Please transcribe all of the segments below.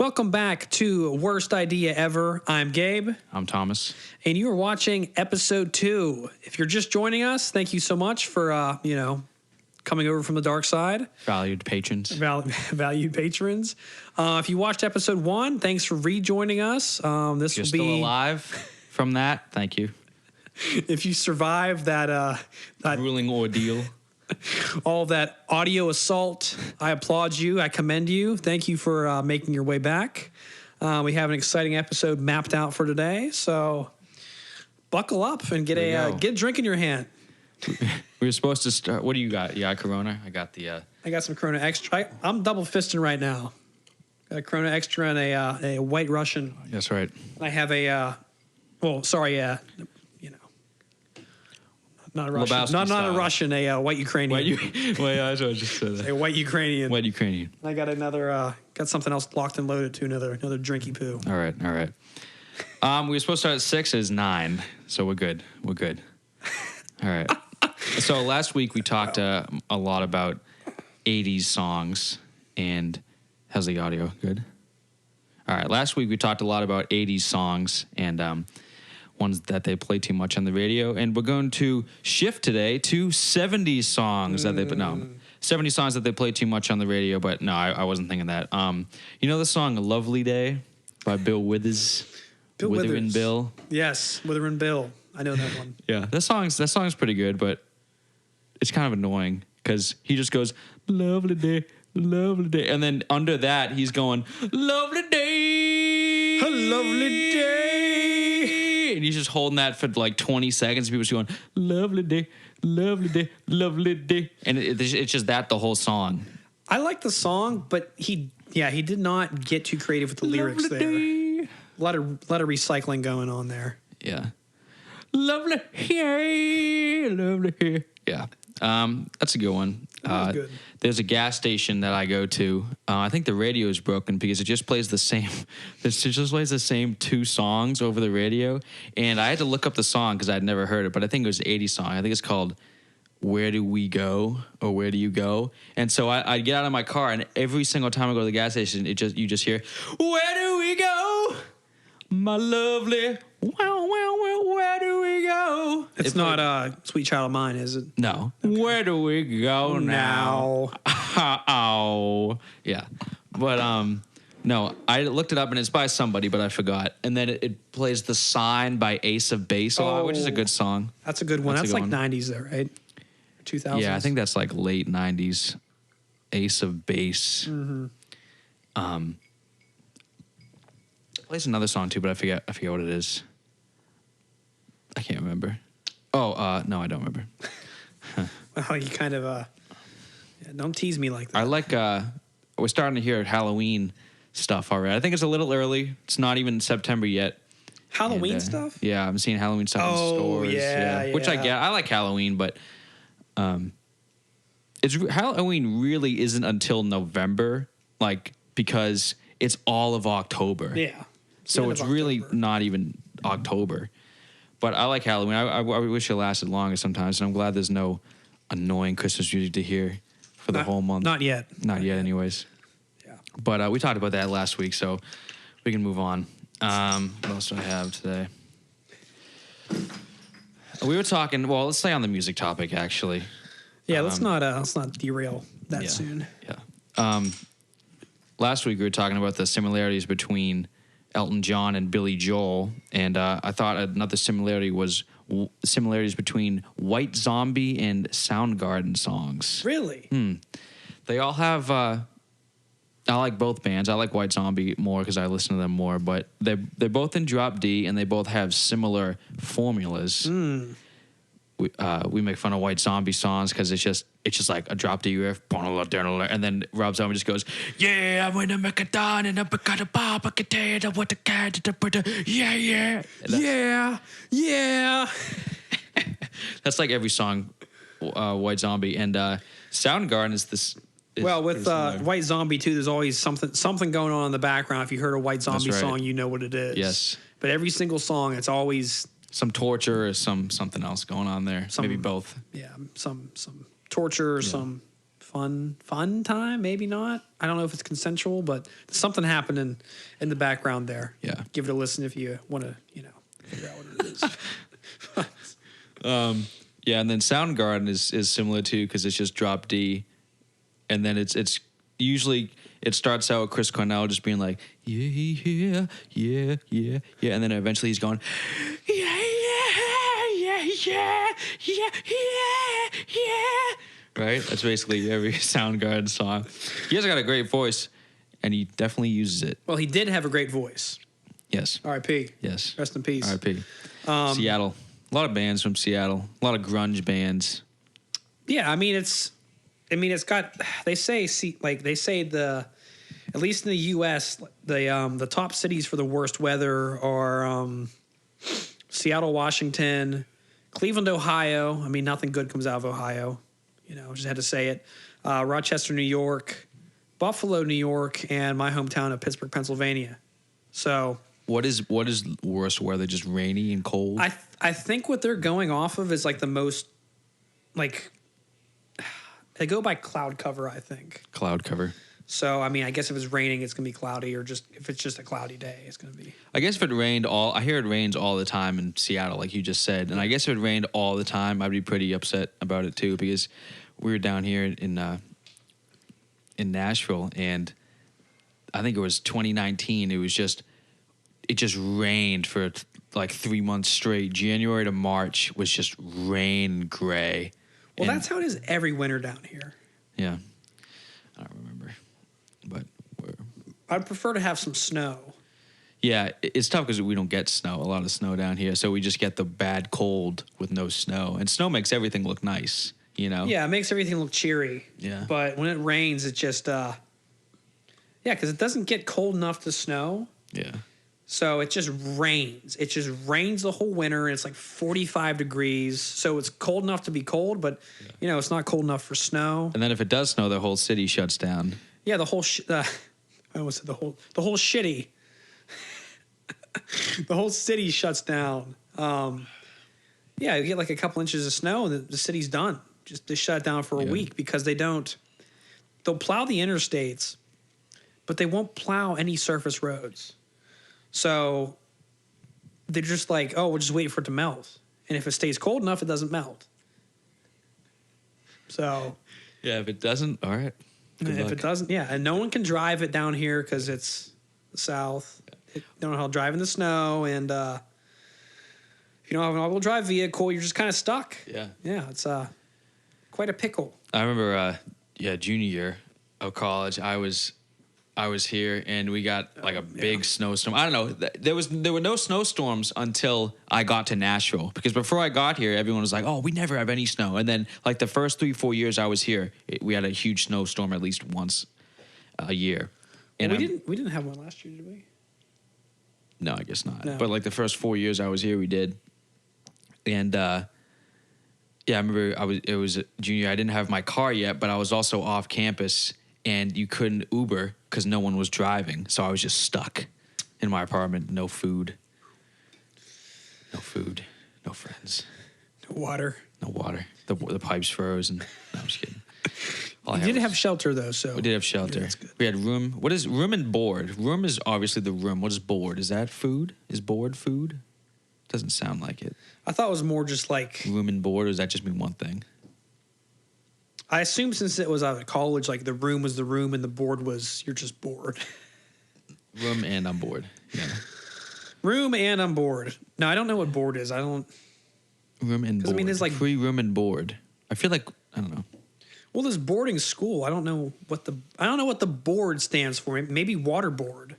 Welcome back to Worst Idea Ever. I'm Gabe. I'm Thomas. And you are watching episode 2. If you're just joining us, thank you so much for, coming over from the dark side. Valued patrons. Valued patrons. If you watched episode 1, thanks for rejoining us. If you're still alive from that, thank you. If you survived that grueling ordeal. All that audio assault, I applaud you. I commend you. Thank you for making your way back. We have an exciting episode mapped out for today, so buckle up and get a drink in your hand. We were supposed to start. What do you got? You got Corona? I got some Corona Extra. I'm double fisting right now. Got a Corona Extra and a White Russian. That's right. And I have not a Russian. Not a Russian, a white Ukrainian. A white Ukrainian. White Ukrainian. I got got something else locked and loaded too, another drinky poo. All right. We were supposed to start at 6, it's 9, so we're good. All right. So last week we talked a lot about 80s songs, and how's the audio? Good? All right. Last week we talked a lot about 80s songs and ones that they play too much on the radio, and we're going to shift today to 70s songs 70 songs that they play too much on the radio, but no, I wasn't thinking that. You know the song Lovely Day by Bill Withers? Witherin' Bill? Yes, Witherin' Bill. I know that one. Yeah, that song's pretty good, but it's kind of annoying because he just goes, lovely day, and then under that he's going, lovely day, a lovely day. And he's just holding that for like 20 seconds. People just going, lovely day. And it's just that the whole song. I like the song, but he did not get too creative with the lyrics there. A lot of recycling going on there. Yeah. Lovely here. Yeah. That's a good one. Good. There's a gas station that I go to. I think the radio is broken because it just plays the same. It just plays the same 2 songs over the radio, and I had to look up the song because I'd never heard it. But I think it was an '80s song. I think it's called "Where Do We Go" or "Where Do You Go." And so I get out of my car, and every single time I go to the gas station, you just hear "Where do we go, my lovely." Wow, where do we go? It's not Sweet Child of Mine, is it? No. Okay. Where do we go now? Oh. Yeah. But, no, I looked it up, and it's by somebody, but I forgot. And then it plays The Sign by Ace of Base a lot, which is a good song. That's a good one. That's like 90s, though, right? 2000s? Yeah, I think that's like late 90s. Ace of Base. Mm-hmm. It plays another song, too, but I forget what it is. I can't remember. Oh, no, I don't remember. Well, you kind of, don't tease me like that. I like, we're starting to hear Halloween stuff already. I think it's a little early. It's not even September yet. Halloween stuff? Yeah, I'm seeing Halloween stuff in stores. Yeah. Which I get. I like Halloween, but Halloween really isn't until November, because it's all of October. Yeah. So it's really not even October. But I like Halloween. I wish it lasted longer sometimes, and I'm glad there's no annoying Christmas music to hear for the whole month. Not yet. Not yet, anyways. Yeah. But we talked about that last week, so we can move on. What else do I have today? We were talking. Well, let's stay on the music topic, actually. Yeah, let's not derail that soon. Yeah. Last week we were talking about the similarities between Elton John and Billy Joel, and I thought another similarity was similarities between White Zombie and Soundgarden songs. Really? They all have. I like both bands. I like White Zombie more because I listen to them more, but they're both in drop D, and they both have similar formulas. We make fun of White Zombie songs because it's just like a drop D riff, and then Rob Zombie just goes, yeah, I'm gonna make it done, and I'm gonna pop a potato with the cat, yeah. That's like every song, White Zombie, and Soundgarden is this. With White Zombie too, there's always something going on in the background. If you heard a White Zombie song, you know what it is. Yes. But every single song, it's always some torture or something else going on there. Maybe both. Yeah, some torture, some fun time. Maybe not. I don't know if it's consensual, but something happened in the background there. Yeah. Give it a listen if you want to, figure out what it is. Yeah, and then Soundgarden is similar too because it's just drop D, and then it's usually it starts out with Chris Cornell just being like yeah, and then eventually he's going yeah. Right, that's basically every Soundgarden song. He has got a great voice, and he definitely uses it. Well, he did have a great voice. Yes. R.I.P. Yes. Rest in peace. R.I.P. Seattle. A lot of bands from Seattle. A lot of grunge bands. Yeah, I mean it's got they say at least in the U.S. the top cities for the worst weather are Seattle, Washington, Cleveland, Ohio. I mean nothing good comes out of Ohio. Just had to say it. Rochester, New York, Buffalo, New York, and my hometown of Pittsburgh, Pennsylvania. So what is worse weather? Just rainy and cold? I think what they're going off of is like the most like they go by cloud cover, I think. Cloud cover. So I mean, I guess if it's raining, it's gonna be cloudy, or just if it's just a cloudy day, it's gonna be. I guess if it rained I hear it rains all the time in Seattle, like you just said, and I guess if it rained all the time, I'd be pretty upset about it too because we were down here in Nashville, and I think it was 2019. It just rained for like 3 months straight. January to March was just rain and gray. Well, that's how it is every winter down here. Yeah, I don't remember, but I'd prefer to have some snow. yeah, it's tough because we don't get snow, a lot of snow down here, so we just get the bad cold with no snow, and snow makes everything look nice. Yeah, it makes everything look cheery. Yeah. But when it rains, it just because it doesn't get cold enough to snow. Yeah. So it just rains. It just rains the whole winter, and it's like 45 degrees. So it's cold enough to be cold, but it's not cold enough for snow. And then if it does snow, the whole city shuts down. Yeah, the whole I almost said the whole shitty. The whole city shuts down. Yeah, you get like a couple inches of snow, and the city's done. Just they shut it down for a week because they'll plow the interstates, but they won't plow any surface roads. So they're just like, oh, we'll just wait for it to melt. And if it stays cold enough, it doesn't melt. So Yeah, if it doesn't, all right. Good luck. it doesn't, and no one can drive it down here because it's the South. They don't know how to drive in the snow, and if you don't have an all-wheel drive vehicle, you're just kind of stuck. Yeah. Yeah, it's quite a pickle. I remember, junior year of college, I was here and we got like a big snowstorm. I don't know. There were no snowstorms until I got to Nashville, because before I got here, everyone was like, "Oh, we never have any snow." And then like the first 3-4 years I was here, we had a huge snowstorm at least once a year. And we didn't have one last year, did we? No, I guess not. No. But like the first 4 years I was here, we did. And I remember it was junior. I didn't have my car yet, but I was also off campus, and you couldn't Uber because no one was driving. So I was just stuck in my apartment. No food. No friends. No water. No water. The pipes froze, and no, I'm just kidding. All I We had did was- have shelter though, so We did have shelter. Yeah, that's good. We had room. What is room and board? Room is obviously the room. What is board? Is that food? Is board food? Doesn't sound like it. I thought it was more just like Room and board, or does that just mean one thing? I assume since it was out of college, like the room was the room and the board was you're just bored. Room and on board. Yeah. Room and I'm bored. No, I don't know what board is. I don't. Room and 'Cause, board. I mean, there's like- free room and board. I feel like I don't know. Well, there's boarding school. I don't know what the board stands for. Maybe water board.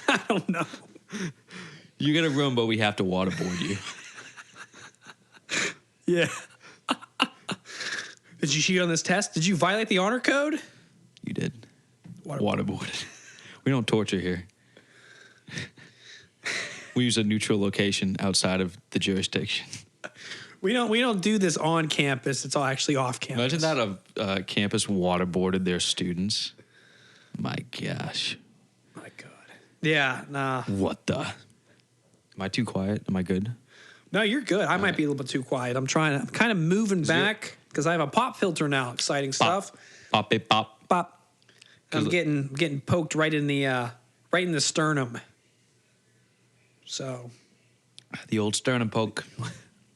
I don't know. You get a room, but we have to waterboard you. Yeah. Did you cheat on this test? Did you violate the honor code? You did. Waterboard. Waterboarded. We don't torture here. We use a neutral location outside of the jurisdiction. We don't do this on campus. It's all actually off campus. Imagine that a campus waterboarded their students. My gosh. My God. Yeah. Nah. What the? Am I too quiet? Am I good? No, you're good. I might be a little bit too quiet. I'm kind of moving back because I have a pop filter now. Exciting stuff. Pop it, pop. Pop. I'm getting poked right in the sternum. So The old sternum poke.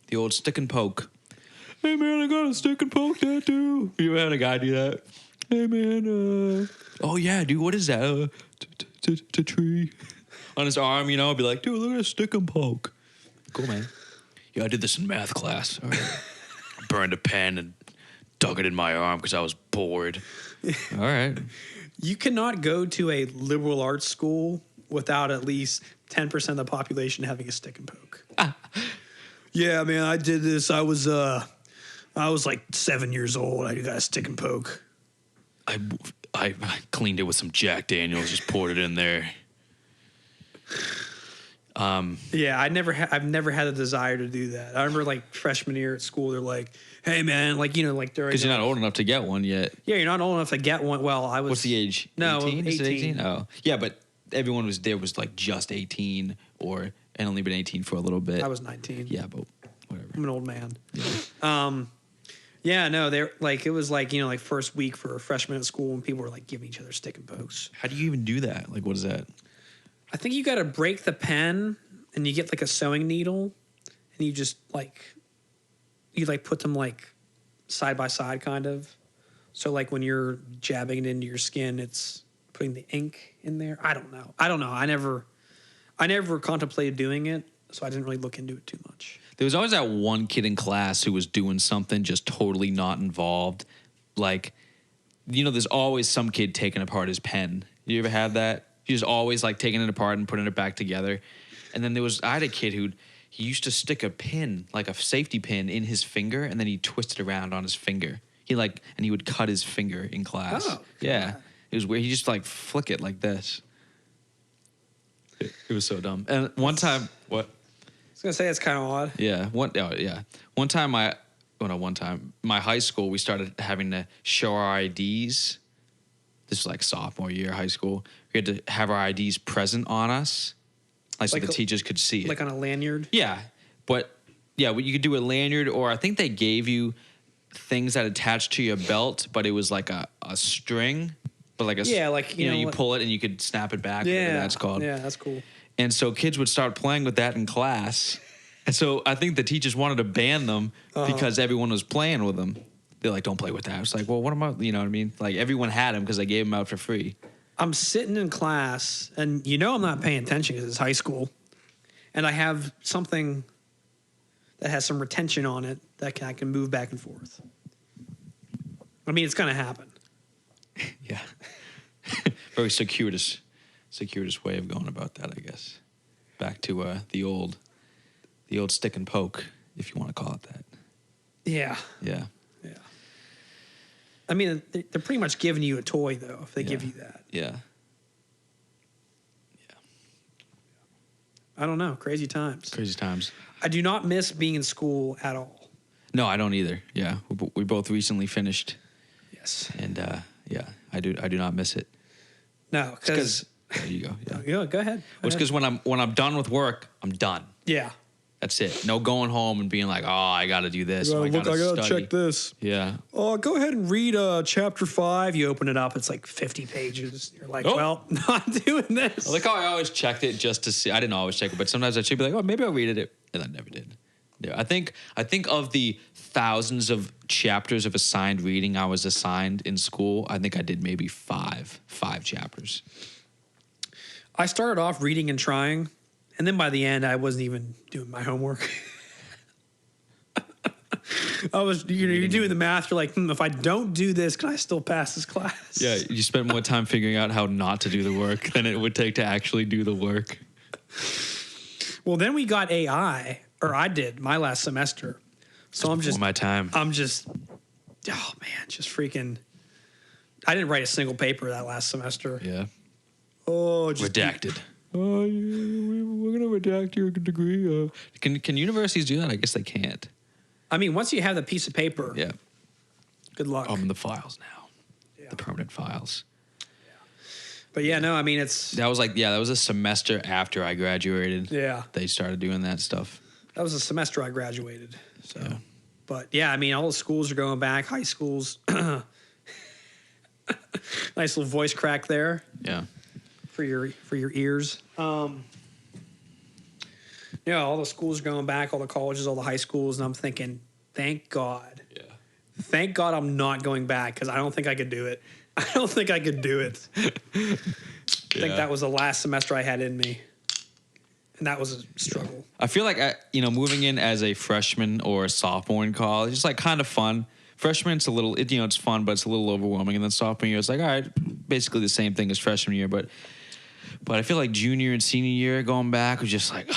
The old stick and poke. Hey, man, I got a stick and poke tattoo. You ever had a guy do that? Hey, man, oh, yeah, dude, what is that? Tree. On his arm, you know, I'd be like, dude, look at a stick and poke. Cool, man. Yeah, I did this in math class. All right. I burned a pen and dug it in my arm because I was bored. All right. you cannot go to a liberal arts school without at least 10% of the population having a stick and poke. Yeah, man, I did this. I was like 7 years old. I got a stick and poke. I cleaned it with some Jack Daniels, just poured it in there. Yeah, I've never had a desire to do that. I remember like freshman year at school, they're like, "Hey, man, like like during Because you're not old enough to get one yet. Yeah, you're not old enough to get one. Well, I was. What's the age? No, 18? Is it 18. Oh, yeah, but everyone was like just 18 and only been 18 for a little bit. I was 19. Yeah, but whatever. I'm an old man. Yeah. Yeah, no, they're like it was like like first week for freshmen at school, and people were like giving each other stick and pokes. How do you even do that? Like, what is that? I think you got to break the pen, and you get like a sewing needle, and you just you put them like side by side, kind of. So like when you're jabbing it into your skin, it's putting the ink in there. I don't know. I never contemplated doing it, so I didn't really look into it too much. There was always that one kid in class who was doing something just totally not involved. Like, there's always some kid taking apart his pen. You ever have that? He was always like taking it apart and putting it back together. And then I had a kid he used to stick a pin, like a safety pin, in his finger, and then he'd twist it around on his finger. And he would cut his finger in class. Oh, yeah. It was weird. He just flick it like this. It was so dumb. And one time, what? I was gonna say it's kind of odd. Yeah. One time, my high school, we started having to show our IDs. This was like sophomore year of high school. We had to have our IDs present on us, so the teachers could see it. Like on a lanyard? Yeah. But, yeah, you could do a lanyard, or I think they gave you things that attached to your belt, but it was like a string. But like you pull it and you could snap it back. Yeah. Whatever that's called. Yeah, that's cool. And so kids would start playing with that in class. And so I think the teachers wanted to ban them because everyone was playing with them. They're like, don't play with that. It's like, well, what am I, you know what I mean? Like everyone had them because they gave them out for free. I'm sitting in class and I'm not paying attention because it's high school. And I have something that has some retention on it that I can move back and forth. I mean, it's going to happen. Yeah. Very circuitous way of going about that, I guess. Back to the old stick and poke, if you want to call it that. Yeah. Yeah. Yeah. I mean, they're pretty much giving you a toy, though, if they give you that. Yeah. Yeah. I don't know. Crazy times. Crazy times. I do not miss being in school at all. No, I don't either. Yeah. We both recently finished. Yes. And, I do not miss it. No, because... There you go. Yeah. Yeah, go ahead. It's because when I'm done with work, I'm done. Yeah. That's it. No going home and being like, oh, I got to do this. I got to check this. Yeah. Oh, go ahead and read chapter 5. You open it up. It's like 50 pages. You're like, well, not doing this. I like how I always checked it just to see. I didn't always check it, but sometimes I should be like, oh, maybe I'll read it. And I never did. Yeah, I think of the thousands of chapters of assigned reading I was assigned in school, I think I did maybe five chapters. I started off reading and trying, and then by the end, I wasn't even doing my homework. I was, you're doing the math. You're like, if I don't do this, can I still pass this class? Yeah, you spent more time figuring out how not to do the work than it would take to actually do the work. Well, then we got AI, or I did my last semester. So I'm just my time. oh man, just freaking. I didn't write a single paper that last semester. Yeah. Oh, just redacted. Oh, we're gonna redact your degree. Can universities do that? I guess they can't. I mean, once you have the piece of paper, yeah. Good luck. I'm in the files now. Yeah. The permanent files. Yeah. But yeah, no, I mean that was a semester after I graduated. Yeah. They started doing that stuff. That was a semester I graduated. So. But yeah, I mean, all the schools are going back. High schools. Nice little voice crack there Yeah. for your ears. Yeah, all the schools are going back, all the colleges, all the high schools, and I'm thinking, thank God. Yeah. Thank God I'm not going back because I don't think I could do it. I don't think I could do it. I think that was the last semester I had in me. And that was a struggle. I feel like, moving in as a freshman or a sophomore in college, it's like kind of fun. Freshman, it's a little, it's fun, but it's a little overwhelming. And then sophomore year, it's like, all right, basically the same thing as freshman year. But I feel like junior and senior year going back was just like,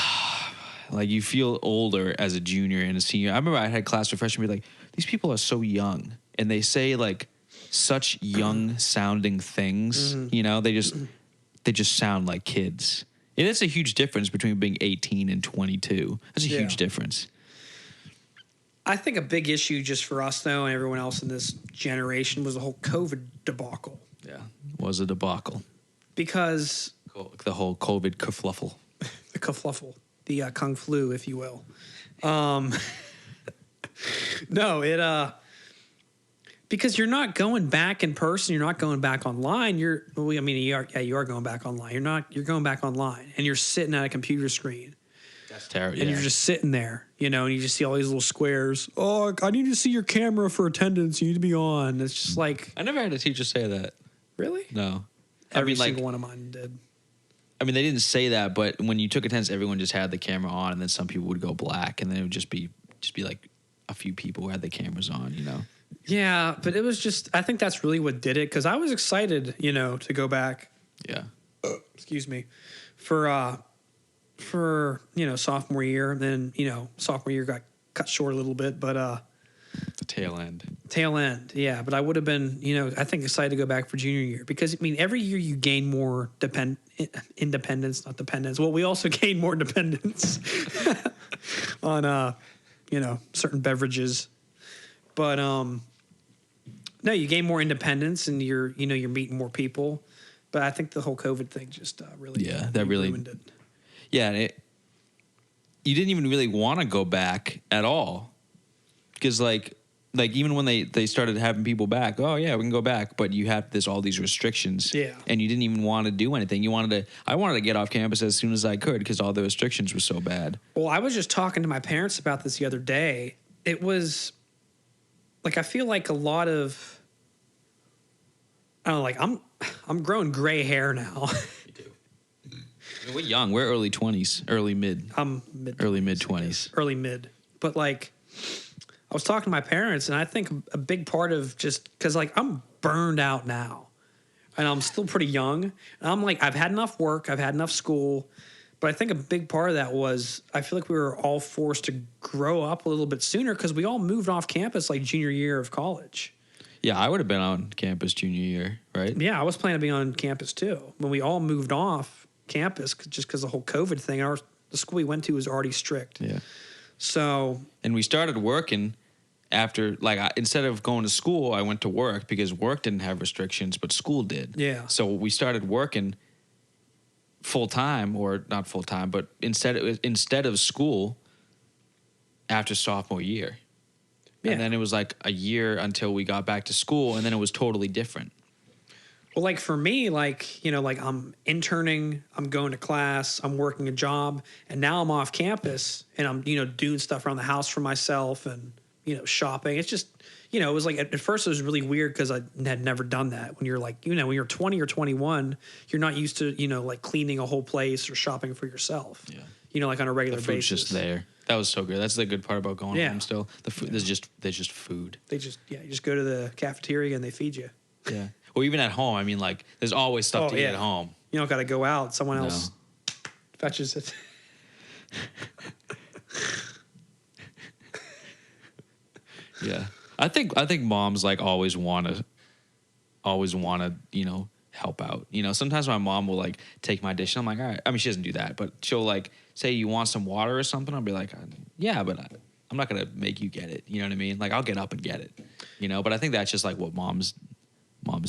like you feel older as a junior and a senior. I remember I had class with freshmen be like, these people are so young. And they say like such young sounding things, they just sound like kids. And it's a huge difference between being 18 and 22. That's a huge difference. I think a big issue just for us, though, and everyone else in this generation was the whole COVID debacle. Yeah, was a debacle. Because the whole COVID kerfluffle. The kerfluffle. The kung flu, if you will. No, because you're not going back in person, you're not going back online. You are going back online. You're going back online, and you're sitting at a computer screen. That's terrible. And you're just sitting there, and you just see all these little squares. Oh, I need to see your camera for attendance. You need to be on. It's just like, I never had a teacher say that. Really? No. Every single one of mine did. I mean, they didn't say that, but when you took attendance, everyone just had the camera on, and then some people would go black, and then it would just be like a few people who had the cameras on, Yeah, but it was just, I think that's really what did it, because I was excited, to go back. Yeah. Excuse me. For sophomore year. Then, sophomore year got cut short a little bit, but the tail end. Yeah, but I would have been, I think excited to go back for junior year because, every year you gain more independence, not dependence. Well, we also gain more dependence on, certain beverages. But, no, you gain more independence and you're meeting more people. But I think the whole COVID thing just really ruined it. Yeah, and you didn't even really want to go back at all because, like even when they started having people back, oh yeah, we can go back, but you have all these restrictions, and you didn't even want to do anything. I wanted to get off campus as soon as I could because all the restrictions were so bad. Well, I was just talking to my parents about this the other day. It was like I feel like a lot of I'm growing gray hair now. We're young. We're early 20s, early mid. I'm mid. Early mid 20s. Early mid. But I was talking to my parents, and I think a big part of just because I'm burned out now, and I'm still pretty young, and I'm I've had enough work, I've had enough school, but I think a big part of that was I feel like we were all forced to grow up a little bit sooner because we all moved off campus junior year of college. Yeah, I would have been on campus junior year, right? Yeah, I was planning to be on campus too when we all moved off campus just because the whole COVID thing. The school we went to was already strict. Yeah. So. And we started working after, instead of going to school, I went to work because work didn't have restrictions, but school did. Yeah. So we started working full time, or not full time, but instead of school after sophomore year. Yeah. And then it was a year until we got back to school, and then it was totally different. Well, for me, I'm interning, I'm going to class, I'm working a job, and now I'm off campus and I'm, doing stuff around the house for myself and, shopping. It's just, it was at first it was really weird because I had never done that. When you're when you're 20 or 21, you're not used to, cleaning a whole place or shopping for yourself. Yeah. On a regular the basis. Food's just there. That was so good. That's the good part about going home still. The food, there's just food. You just go to the cafeteria and they feed you. Yeah. Or even at home. I mean, there's always stuff to eat at home. You don't got to go out. Someone else fetches it. Yeah. I think moms always want to, help out. Sometimes my mom will take my dish and I'm all right. I mean, she doesn't do that, but she'll say you want some water or something. I'll be like, yeah, but I'm not going to make you get it. You know what I mean? I'll get up and get it, but I think that's just what moms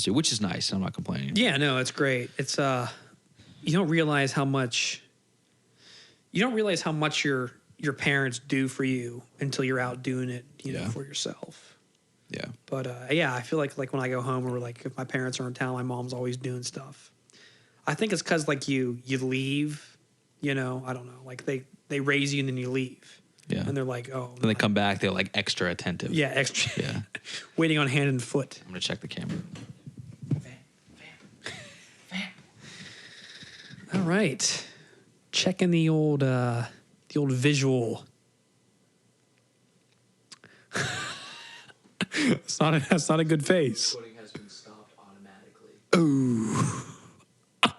do, which is nice. I'm not complaining. Yeah, no, it's great. It's you don't realize how much your your parents do for you until you're out doing it, you know, Yeah. for yourself. Yeah. But yeah, I feel like when I go home or like if my parents are in town, my mom's always doing stuff. I think it's because like you leave, you know, I don't know, like they raise you and then you leave. Yeah. And they're like, oh, When they come back, they're like extra attentive. yeah, extra, Yeah. waiting on hand and foot. I'm gonna check the camera. All right, checking the old visual. That's not a good face. Recording has been stopped automatically. Ooh. Why?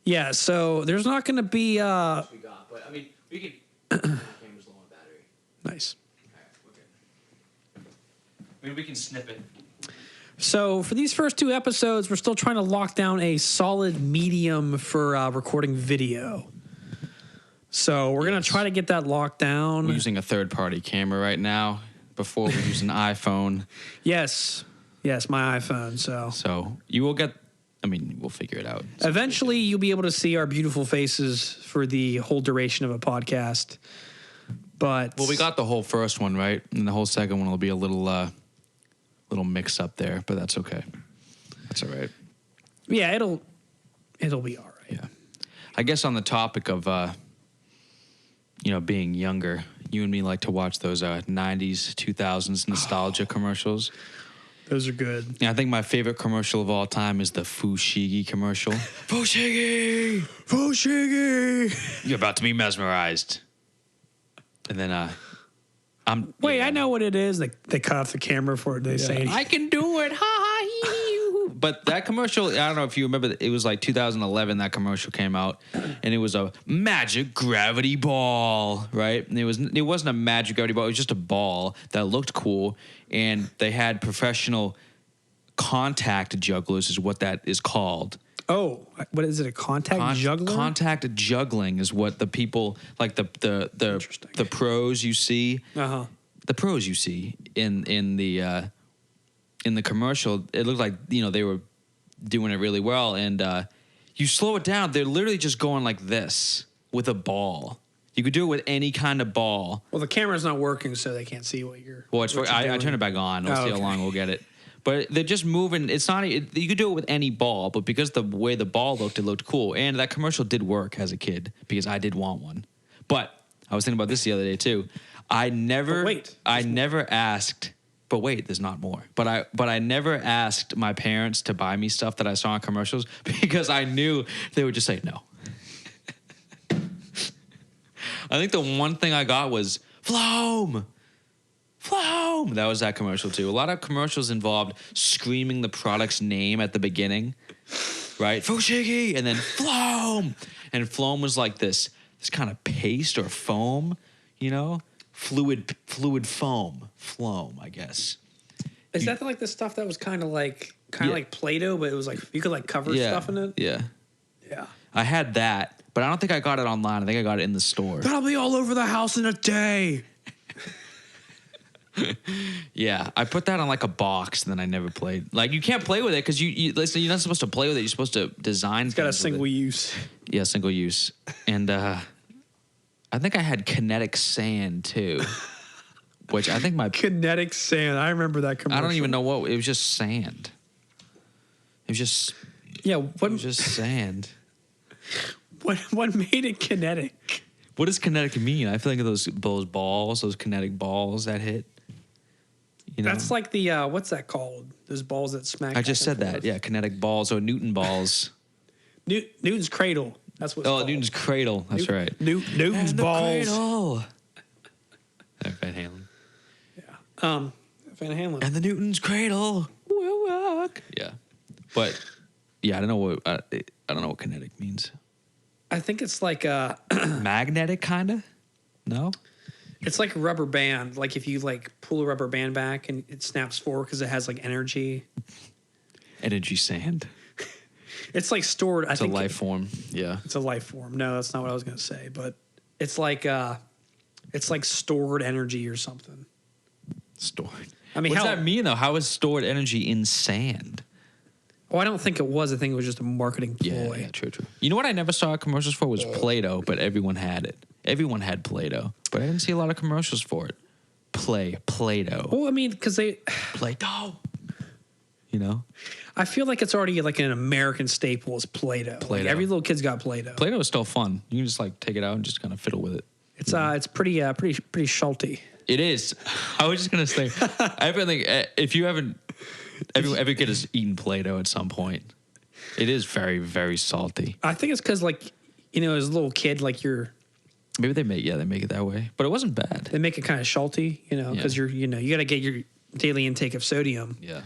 Yeah, so there's not going to be We got, but I mean, we can. The camera's low on battery. nice. All right, we're good. I mean, we can snip it. So for these first 2 episodes, we're still trying to lock down a solid medium for recording video. So we're going to try to get that locked down. We're using a third-party camera right now. Before we used an iPhone, Yes, my iPhone. so you will get. I mean, we'll figure it out. Eventually, you'll be able to see our beautiful faces for the whole duration of a podcast. But Well, we got the whole first one right, and the whole second one will be a little mix up there, but that's okay. That's all right. yeah, it'll be all right. Yeah. I guess on the topic of being younger, you and me like to watch those 90s, 2000s nostalgia commercials. Those are good. And I think my favorite commercial of all time is the Fushigi commercial. Fushigi! Fushigi! You're about to be mesmerized. And then Wait, I know what it is. They cut off the camera for it. They say I can do it. Ha ha hee hee. But that commercial, I don't know if you remember, it was like 2011 that commercial came out, and it was a magic gravity ball, right? And it wasn't a magic gravity ball, it was just a ball that looked cool, and they had professional contact jugglers is what that is called. Oh, what is it? A contact juggler? Contact juggling is what the people like the pros you see. Uh-huh. The pros you see in the commercial, it looked like they were doing it really well, and you slow it down, they're literally just going like this with a ball. You could do it with any kind of ball. Well, the camera's not working, so they can't see what you're. Well, I doing. turn it back on. We'll see how long we'll get it. But they're just moving. It's not. You could do it with any ball, but because the way the ball looked, it looked cool. And that commercial did work as a kid because I did want one. But I was thinking about this the other day too. I never asked. But wait, there's not more. But I never asked my parents to buy me stuff that I saw in commercials because I knew they would just say no. I think the one thing I got was Floam. That was that commercial too. A lot of commercials involved screaming the product's name at the beginning, right? Fushigi, and then Floam. And Floam was like this kind of paste or foam, fluid foam, Floam, I guess. Is that like the stuff that was kind of like Play-Doh, but it was like you could like cover stuff in it? Yeah. Yeah. I had that, but I don't think I got it online. I think I got it in the store. That'll be all over the house in a day. Yeah, I put that on like a box, and then I never played. Like you can't play with it because you're not supposed to play with it. You're supposed to design. It's got a single use. Yeah, single use. And I think I had kinetic sand too, which I think kinetic sand. I remember that commercial. I don't even know what it was. Just sand. It was just It was just sand. What made it kinetic? What does kinetic mean? I feel like those balls, those kinetic balls that hit. That's like the what's that called? Those balls that smack. I just said that. Yeah, kinetic balls or Newton balls. Newton's cradle. That's what. Oh, Newton's cradle. That's right. Newton's balls. Cradle. Van Halen. Yeah. Van Halen. And the Newton's cradle will rock. Yeah, but yeah, I don't know what kinetic means. I think it's like magnetic, kind of. No. It's like a rubber band. Like if you like pull a rubber band back and it snaps forward because it has like energy. Energy sand. It's like stored. It's a life form. Yeah. It's a life form. No, that's not what I was going to say. But it's like stored energy or something. Stored. I mean, what does that mean though? How is stored energy in sand? Oh, I don't think it was. I think it was just a marketing ploy. Yeah, true. You know what I never saw commercials for was Play-Doh, but everyone had it. Everyone had Play-Doh, but I didn't see a lot of commercials for it. Play-Doh. Well, I mean, because Play-Doh. You know? I feel like it's already like an American staple is Play-Doh. Like Play-Doh. every little kid's got Play-Doh. Play-Doh is still fun. You can just like take it out and just kind of fiddle with it. It's pretty schulty. It is. I was just gonna say, I think if you haven't, every kid has eaten Play-Doh at some point. It is very, very salty. I think it's because like as a little kid, like Maybe they make it that way, but it wasn't bad. they make it kind of schulty, because you got to get your daily intake of sodium. Yeah.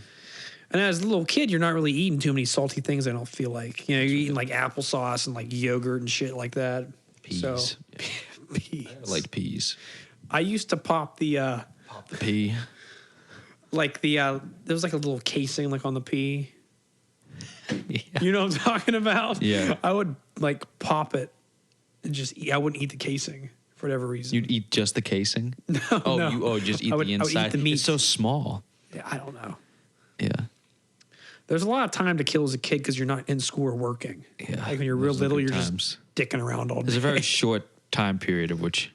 And as a little kid, you're not really eating too many salty things. I don't feel like you're eating like applesauce and like yogurt and shit like that. Peas. So, Yeah. peas. I like peas. I used to pop the Pop the pea. like there was like a little casing like on the pea. Yeah. You know what I'm talking about? Yeah. I would like pop it and just eat. I wouldn't eat the casing for whatever reason. You'd eat just the casing? no, Oh, no. just eat I would the eat inside. the meat. It's so small. Yeah, I don't know. Yeah. There's a lot of time to kill as a kid because you're not in school or working. Yeah. Like when you're real Those are little, good you're times. just dicking around all day. There's a very short time period of which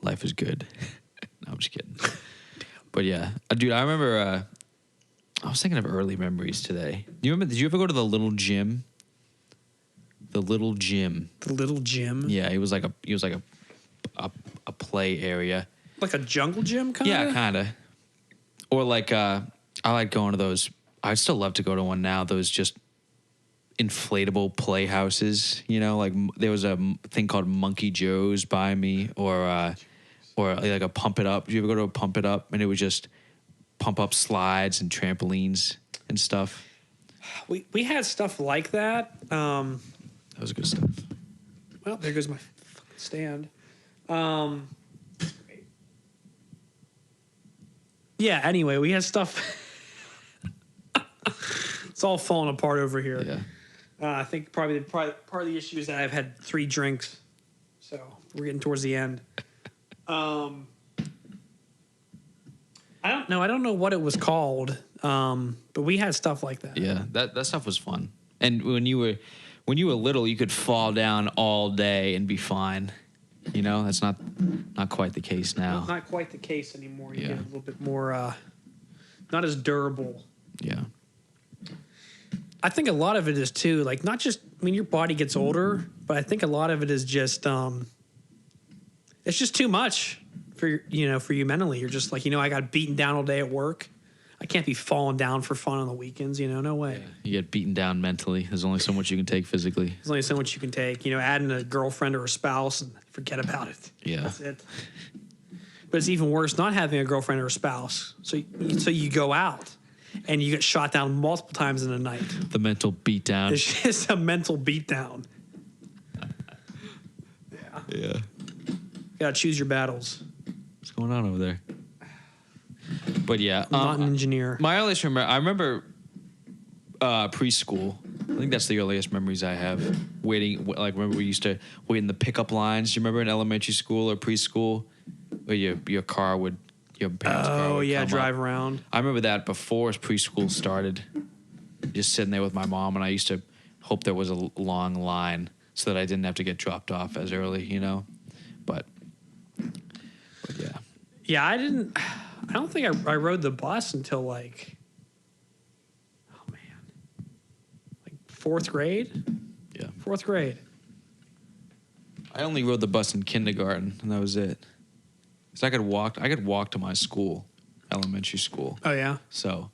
life is good. No, I'm just kidding. But yeah, dude, I remember. I was thinking of early memories today. Do you remember? Did you ever go to the little gym? The little gym. The little gym. Yeah, it was like a play area. Like a jungle gym kind of? Yeah, kind of. Or like I like going to those. I'd still love to go to one now. Those just inflatable playhouses. Like there was a thing called Monkey Joe's by me, or like a Pump It Up. Did you ever go to a Pump It Up? And it was just pump up slides and trampolines and stuff. We had stuff like that. That was good stuff. Well, there goes my fucking stand. Yeah, anyway, we had stuff. It's all falling apart over here. Yeah. I think probably part of the issue is that I've had 3 drinks. So we're getting towards the end. I don't know. I don't know what it was called, but we had stuff like that. Yeah, that stuff was fun. And when you were little, you could fall down all day and be fine. That's not quite the case now. Not quite the case anymore. You Yeah. get a little bit more, not as durable. Yeah. I think a lot of it is too, like not just. I mean, your body gets older, but I think a lot of it is just. It's just too much for you mentally. You're just like, I got beaten down all day at work. I can't be falling down for fun on the weekends. No way. You get beaten down mentally. There's only so much you can take physically. There's only so much you can take. Adding a girlfriend or a spouse and forget about it. Yeah. That's it. But it's even worse not having a girlfriend or a spouse. So you go out and you get shot down multiple times in a night. The mental beatdown. It's just a mental beatdown. Yeah. You gotta choose your battles. What's going on over there? But yeah, I'm not an engineer. My earliest I remember preschool. I think that's the earliest memories I have. Waiting, like remember we used to wait in the pickup lines. Do you remember in elementary school or preschool, where your parents' car would come drive up? around. I remember that before preschool started. Just sitting there with my mom, and I used to hope there was a long line so that I didn't have to get dropped off as early, But yeah. Yeah, I don't think I rode the bus until like, oh man, like 4th grade. Yeah. 4th grade. I only rode the bus in kindergarten, and that was it. So I could walk to my school, elementary school. Oh yeah. So,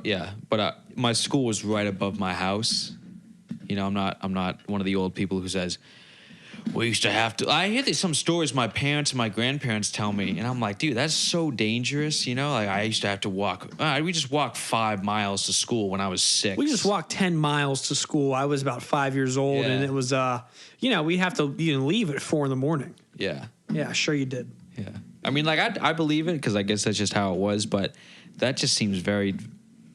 yeah. But my school was right above my house. I'm not one of the old people who says, we used to have to. I hear some stories my parents and my grandparents tell me, and I'm like, dude, that's so dangerous. Like I used to have to walk. We just walked 5 miles to school when I was 6. We just walked 10 miles to school. I was about 5 years old, Yeah. and it was, we'd have to leave at 4 a.m. Yeah. Yeah, sure you did. Yeah. I mean, like, I believe it because I guess that's just how it was, but that just seems very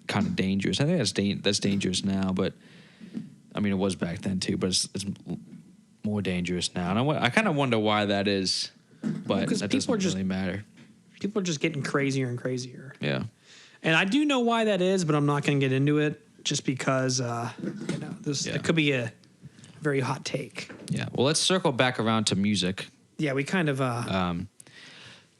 kind of dangerous. I think that's dangerous now, but I mean, it was back then too, but it's more dangerous now. And I kind of wonder why that is, but that doesn't really matter. People are just getting crazier and crazier. Yeah. And I do know why that is, but I'm not going to get into it just because it could be a very hot take. Yeah. Well, let's circle back around to music. Yeah, we kind of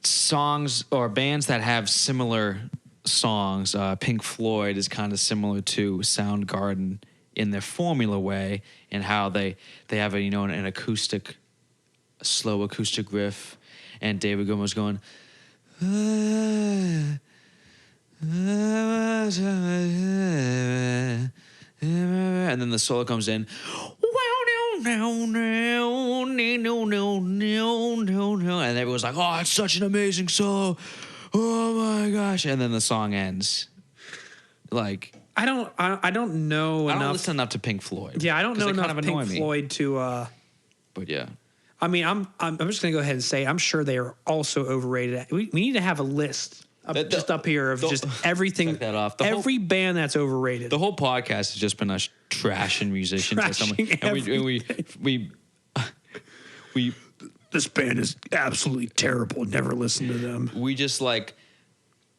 Songs or bands that have similar songs. Pink Floyd is kind of similar to Soundgarden in their formula way, and how they have an acoustic, slow acoustic riff, and David Gilmour's going, and then the solo comes in, and everyone's like, "Oh, it's such an amazing solo! Oh my gosh!" And then the song ends. Like, I don't know enough. I don't listen enough to Pink Floyd. Yeah, I don't know enough kind of Pink Floyd to. But yeah, I mean, I'm just gonna go ahead and say I'm sure they are also overrated. We need to have a list just up here of just everything. Check that off. Every band that's overrated. The whole podcast has just been us trashing musicians. Trashing we this band is absolutely terrible. Never listen to them. We just like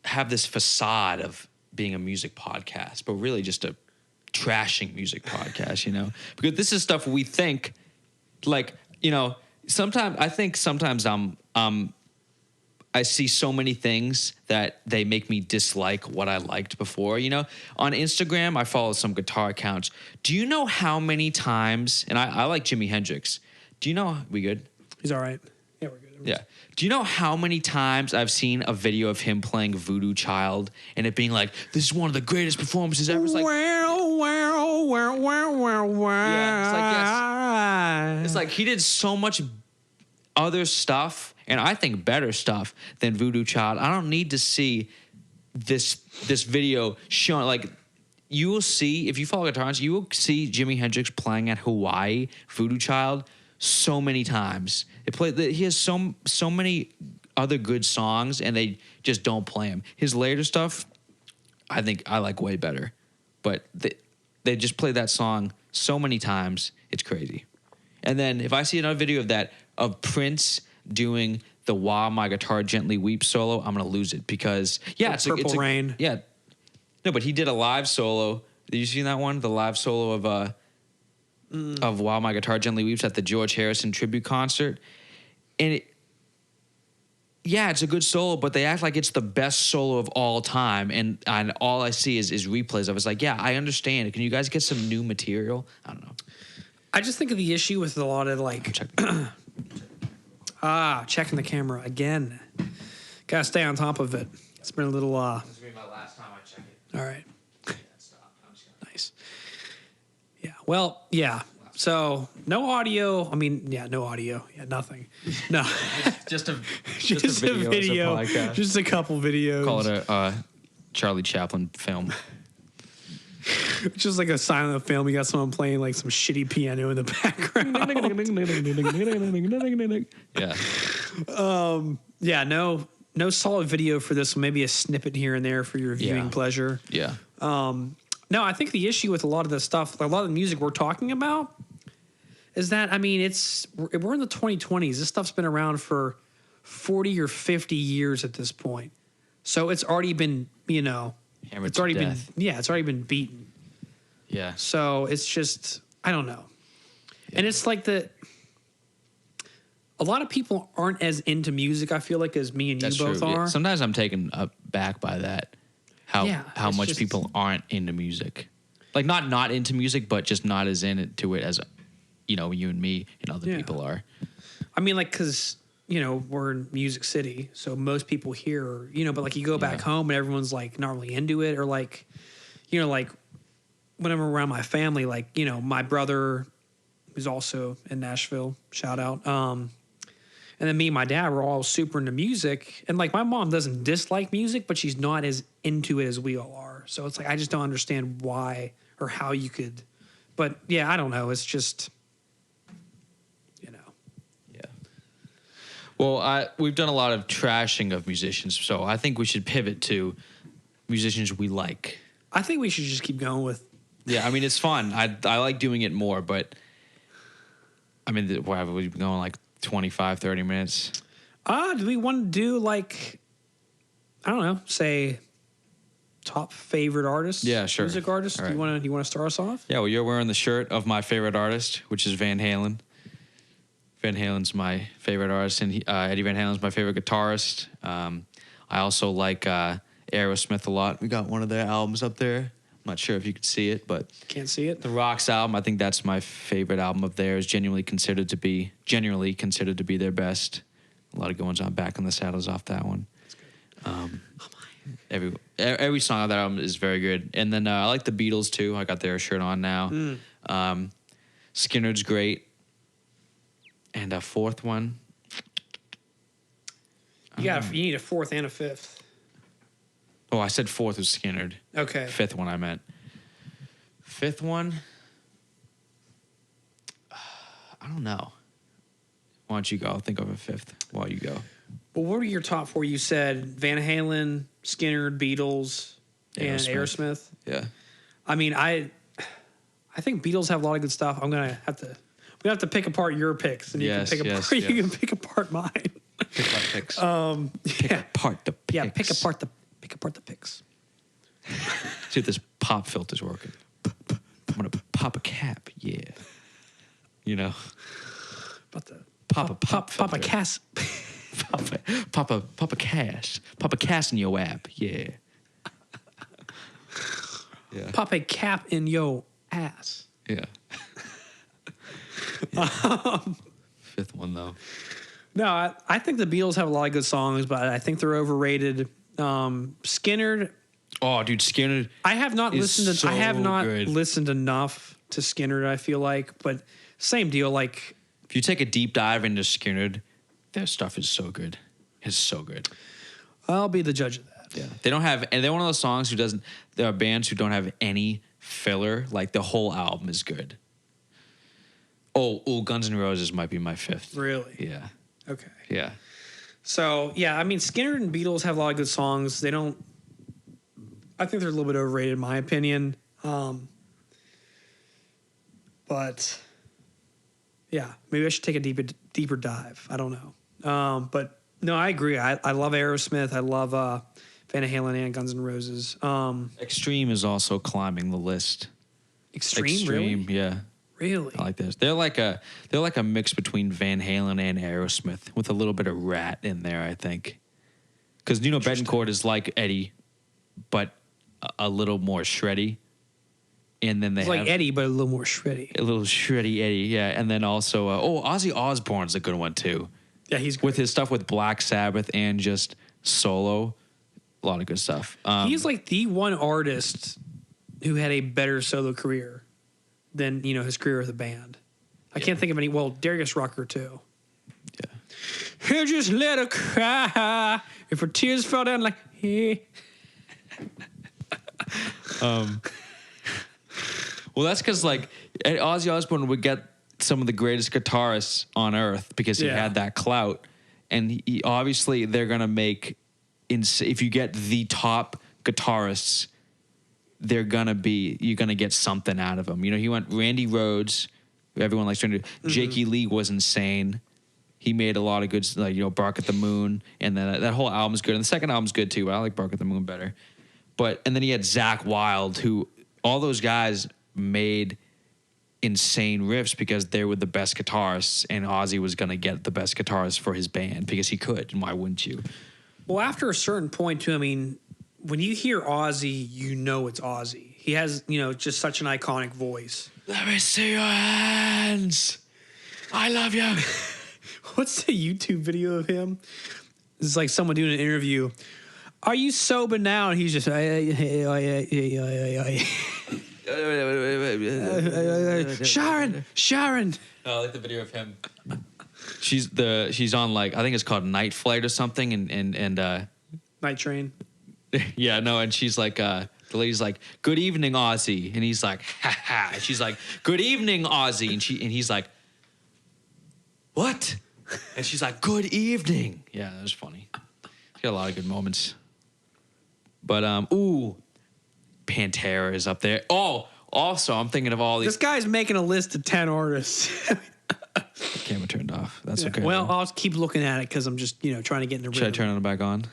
have this facade of being a music podcast, but really just a trashing music podcast, because this is stuff we think like, sometimes I see so many things that they make me dislike what I liked before. On Instagram, I follow some guitar accounts. Do you know how many times, and I like Jimi Hendrix. Do you know, we good? He's all right. Yeah, we're good. Yeah. Do you know how many times I've seen a video of him playing Voodoo Child and it being like, this is one of the greatest performances ever? It's like, yeah, it's like he did so much other stuff, and I think better stuff than Voodoo Child. I don't need to see this video showing, like, you will see, if you follow guitars, you will see Jimi Hendrix playing at Hawaii, Voodoo Child, so many times. He has so many other good songs, and they just don't play him. His later stuff, I think I like way better, but they just play that song so many times, it's crazy. And then if I see another video of Prince doing the "While My Guitar Gently Weeps" solo, I'm gonna lose it, because it's Purple Rain. Yeah, no, but he did a live solo. Did you see that one? The live solo of "While My Guitar Gently Weeps" at the George Harrison tribute concert, and it's a good solo, but they act like it's the best solo of all time, and all I see is replays of it. It's like, yeah, I understand. Can you guys get some new material? I don't know. I just think of the issue with a lot of like checking the camera again. Gotta stay on top of it. It's been a little This will be my last time I check it. All right. Nice. Yeah. Well, yeah. So no audio. I mean, no audio. Yeah, nothing. No. just a video. Podcast. Just a couple videos. Call it a Charlie Chaplin film. Just like a silent film. You got someone playing like some shitty piano in the background. Yeah. No solid video for this one. Maybe a snippet here and there for your viewing pleasure. Yeah. No, I think the issue with a lot of the stuff, a lot of the music we're talking about, is that, I mean, we're in the 2020s. This stuff's been around for 40 or 50 years at this point. So it's already been, Hammered it's already to been, death. it's already been beaten. Yeah. So it's just, I don't know. Yeah. And it's like a lot of people aren't as into music, I feel like, as me and you both are. Yeah. Sometimes I'm taken aback by that. How much people aren't into music. Like not into music, but just not as into it as, you and me and other people are. I mean, like, because, we're in Music City, so most people here, but like you go back home and everyone's like not really into it, or like, like when I'm around my family, like, my brother, who's also in Nashville, shout out, and then me and my dad were all super into music. And like my mom doesn't dislike music, but she's not as into it as we all are. So it's like I just don't understand why or how you could. But yeah, I don't know. It's just, Yeah. Well, we've done a lot of trashing of musicians, so I think we should pivot to musicians we like. I think we should just keep going with. Yeah, I mean, it's fun. I like doing it more, but I mean, we've been going like 25, 30 minutes. Do we want to do like, I don't know, say top favorite artists. Yeah, sure. Music artists. All Do right. you want to start us off? Yeah, well, you're wearing the shirt of my favorite artist, which is Van Halen. Van Halen's my favorite artist, and Eddie Van Halen's my favorite guitarist. I also like Aerosmith a lot. We got one of their albums up there. I'm not sure if you can see it, but Can't see it. the Rocks album, I think that's my favorite album of theirs. Generally considered to be their best. A lot of goings on back on the saddles off that one. Every song on that album is very good. And then I like the Beatles too. I got their shirt on now. Skinner's great. And a fourth one. You need a fourth and a fifth. Oh, I said fourth was Skinnerd. Okay. Fifth one I meant. Fifth one. I don't know. Why don't you go? I'll think of a fifth while you go. Well, what were your top four? You said Van Halen, Skinner, Beatles, and Aerosmith. Yeah. I mean, I think Beatles have a lot of good stuff. I'm gonna have to pick apart your picks, and you can pick apart mine. Pick apart picks. Pick apart the picks. Yeah, pick apart the picks. See if this pop filter's working. I'm gonna pop a cap. Yeah. You know. About the Pop Papa Cass. Pop a cast in your app. Yeah. Yeah. Pop a cap in yo ass. Yeah. Fifth one though. No, I think the Beatles have a lot of good songs, but I think they're overrated. Skinner. Oh, dude, Skinner. I have not good. listened enough to Skinner. I feel like, but same deal. Like, If you take a deep dive into Skinner, their stuff is so good. It's so good. I'll be the judge of that. Yeah. They don't have, and they're one of those songs there are bands who don't have any filler. Like the whole album is good. Oh, Guns N' Roses might be my fifth. Really? Yeah. Okay. Yeah. So yeah, I mean, Skinner and Beatles have a lot of good songs. They don't. I think they're a little bit overrated, in my opinion. But yeah, maybe I should take a deeper dive. I don't know. But no, I agree. I love Aerosmith. I love Van Halen and Guns N' Roses. Extreme is also climbing the list. Extreme, really? Yeah. Really? I like this. They're like a mix between Van Halen and Aerosmith with a little bit of Rat in there, I think. Because Betancourt is like Eddie, but a little more shreddy. And then It's like Eddie, but a little more shreddy. A little shreddy Eddie, yeah. And then also, Ozzy Osbourne's a good one too. Yeah, he's good. With his stuff with Black Sabbath and just solo, a lot of good stuff. He's like the one artist who had a better solo career than his career with a band. I can't think of any. Well, Darius Rucker too. Yeah. You just let her cry if her tears fell down like. Hey. Well, that's because like Ozzy Osbourne would get some of the greatest guitarists on earth because he had that clout, and he obviously they're gonna make. If you get the top guitarists, you're gonna get something out of them. He went Randy Rhoads, who everyone likes. Jakey Lee was insane. He made a lot of good, Bark at the Moon, and then that whole album's good. And the second album's good too. But I like Bark at the Moon better. And then he had Zakk Wylde, who all those guys made insane riffs because they were the best guitarists, and Ozzy was gonna get the best guitarist for his band because he could, and why wouldn't you? Well, after a certain point too, I mean, when you hear Ozzy, it's Ozzy. He has, just such an iconic voice. Let me see your hands. I love you. What's the YouTube video of him? It's like someone doing an interview. Are you sober now? And he's just Sharon. Oh, I like the video of him. She's on I think it's called Night Flight or something, and Night Train. Yeah, no, and she's like, the lady's like, "Good evening, Ozzy," and he's like, "Ha ha." And she's like, "Good evening, Ozzy," and he's like, "What?" And she's like, "Good evening." Yeah, that was funny. He's got a lot of good moments. But Pantera is up there. Oh, also, I'm thinking of all these. This guy's making a list of 10 artists. Camera turned off. That's okay. Well, I'll keep looking at it because I'm just trying to get in the rhythm. Should I turn it back on?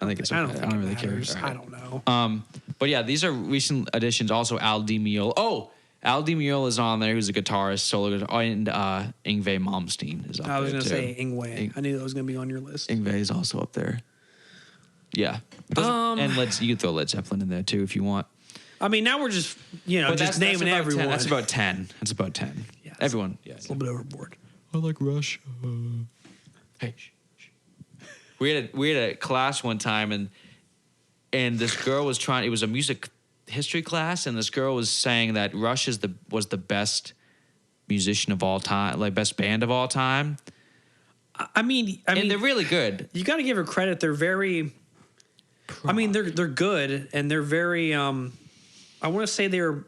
I think it's I okay. don't, I don't really it care. matters. All right. I don't know. But yeah, these are recent additions. Also, Al Di Meola. Oh, Al Di Meola is on there. Who's a guitarist, solo guitar, and Yngwie Malmsteen is up there I was too. gonna say Ingwe. I knew that was gonna be on your list. Yngwie is also up there. Yeah, and you can throw Led Zeppelin in there too if you want. I mean, now we're just just naming about everyone. 10. That's about 10. That's about 10. Yeah, Everyone. Yeah. It's a little bit overboard. I like Russia. Hey, we had a class one time, and this girl was trying. It was a music history class, and this girl was saying that Rush was the best musician of all time, like best band of all time. I mean, And they're really good. you got to give her credit. They're very. I mean, they're good, and they're very. I want to say they're.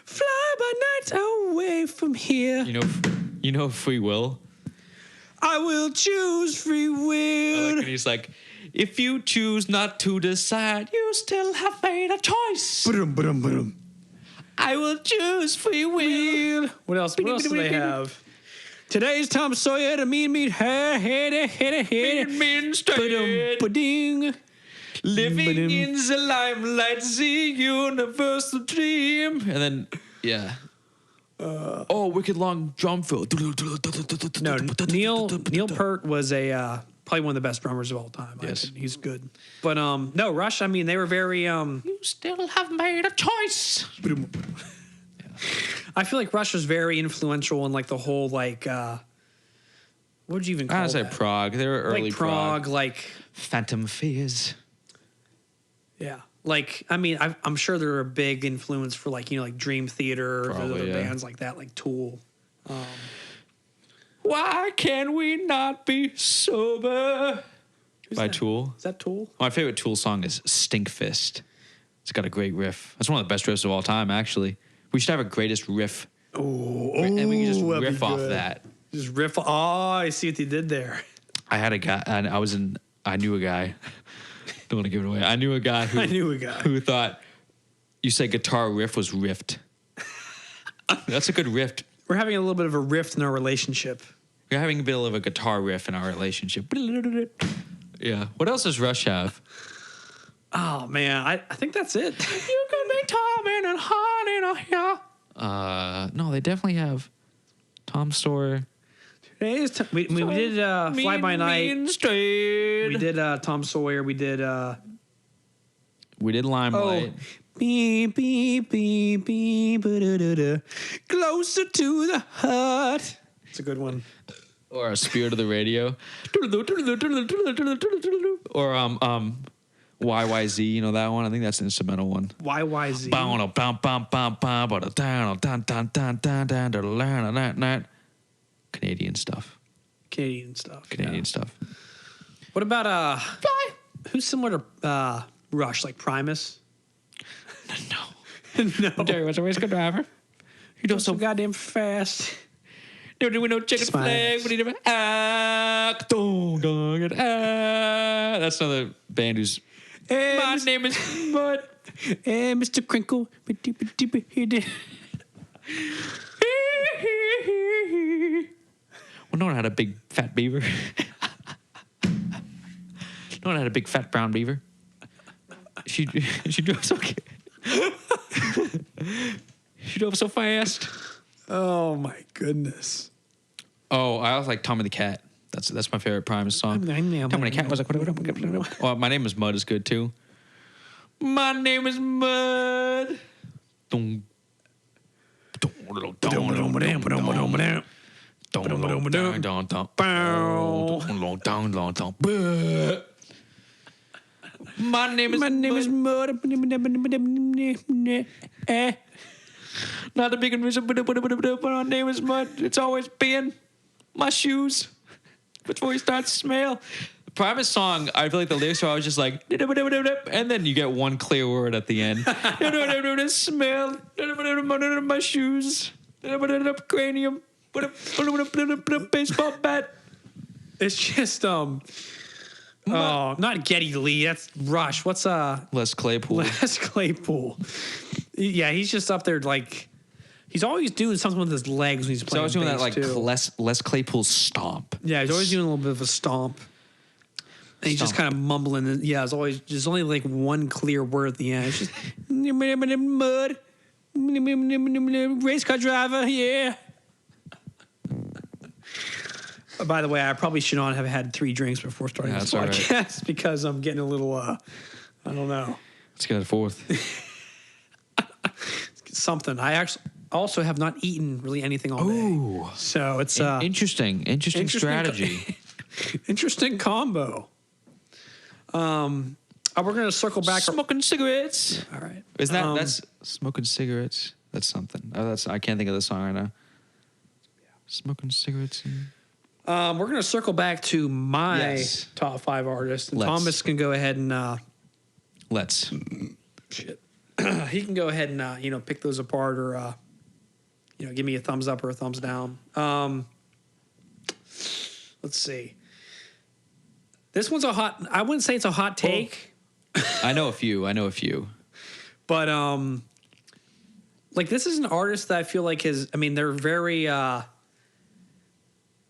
Fly by night away from here. You know Free Will. I will choose free I like will. when he's like, if you choose not to decide, you still have made a choice. Ba-dum, ba-dum, ba-dum. I will choose free will. What else? What else do they have? Today's Tom Sawyer to meet her. Instead, Ba-ding. living Ba-dum. in the limelight, the universal dream. And then, yeah. Wicked Long drum fill. No, Neil Peart was probably one of the best drummers of all time. Yes. He's good. But no, Rush. I mean, they were very. You still have made a choice. I feel like Rush was very influential in like the whole like. What would you even call I say that? Prague. They were early Like Prague, like Phantom Fears. yeah. Like I mean, I'm sure they're a big influence for like like Dream Theater or Probably, other yeah. bands like that, like Tool. Why can we not be sober? Who's By that? Tool. Is that Tool? My favorite Tool song is Stink Fist. It's got a great riff. That's one of the best riffs of all time, actually. We should have a greatest riff. Oh, And we can just that'd be riff off good. that. Just riff. Oh, I see what they did there. I had a guy, and I knew a guy. Don't want to give it away. I knew a guy who I knew a guy. who thought you said guitar riff was riffed. That's a good riff. We're having a little bit of a rift in our relationship. We're having a bit of a guitar riff in our relationship. Yeah. What else does Rush have? Oh man, I think that's it. You can be Tom and honey here. No, they definitely have Tom Sawyer. Today's we did Fly By Night. Straight. We did Tom Sawyer. We did Limelight. beep beep beep beep ba-da-da-da. Closer to the heart. It's a good one. Or a Spirit of the Radio. Or YYZ, you know that one? I think that's an instrumental one. YYZ. Canadian stuff. Canadian stuff. Canadian yeah. stuff. What about who's similar to Rush, like Primus? No. No. Jerry was always good driver. He does So so goddamn fast. no chicken Smile. flag, but he never That's another band who's Hey, my name is Mud. Hey, Mr. Crinkle. Well, no one had a big fat beaver. No one had a big fat brown beaver. She drove so she drove so fast. Oh my goodness. Oh, I also like Tommy the Cat. That's my favorite Primus song. Tommy the Cat was like, oh, My Name is Mud is good too. My name is Mud. Dum. My name is Mud. Not a big invision, but my name is Mud. It's always been my shoes before you start to smell. The Primus song, I feel like the lyrics are always just like, and then you get one clear word at the end. Smell my shoes, cranium, baseball bat. It's just not Geddy Lee. That's Rush. What's Les Claypool. Les Claypool? Yeah, he's just up there like he's always doing something with his legs when he's So I playing. was doing that bass, like too. Les Claypool stomp. Yeah, he's always doing a little bit of a stomp. And he's just kind of mumbling. Yeah, it's always there's only like one clear word at the end. It's just mud, race car driver, yeah. By the way, I probably should not have had 3 drinks before starting this podcast because I'm getting a little, I don't know. Let's get a 4th. Something. I actually also have not eaten really anything all day. So it's interesting strategy. Interesting combo. We're gonna circle back. Smoking cigarettes. All right. Isn't that's smoking cigarettes? That's something. I can't think of the song right now. Smoking cigarettes. We're gonna circle back to my top 5 artists, and Thomas can go ahead and let's. Shit. He can go ahead and pick those apart or give me a thumbs up or a thumbs down. Let's see. This one's I wouldn't say it's a hot take. I know a few. But like this is an artist that I feel like they're very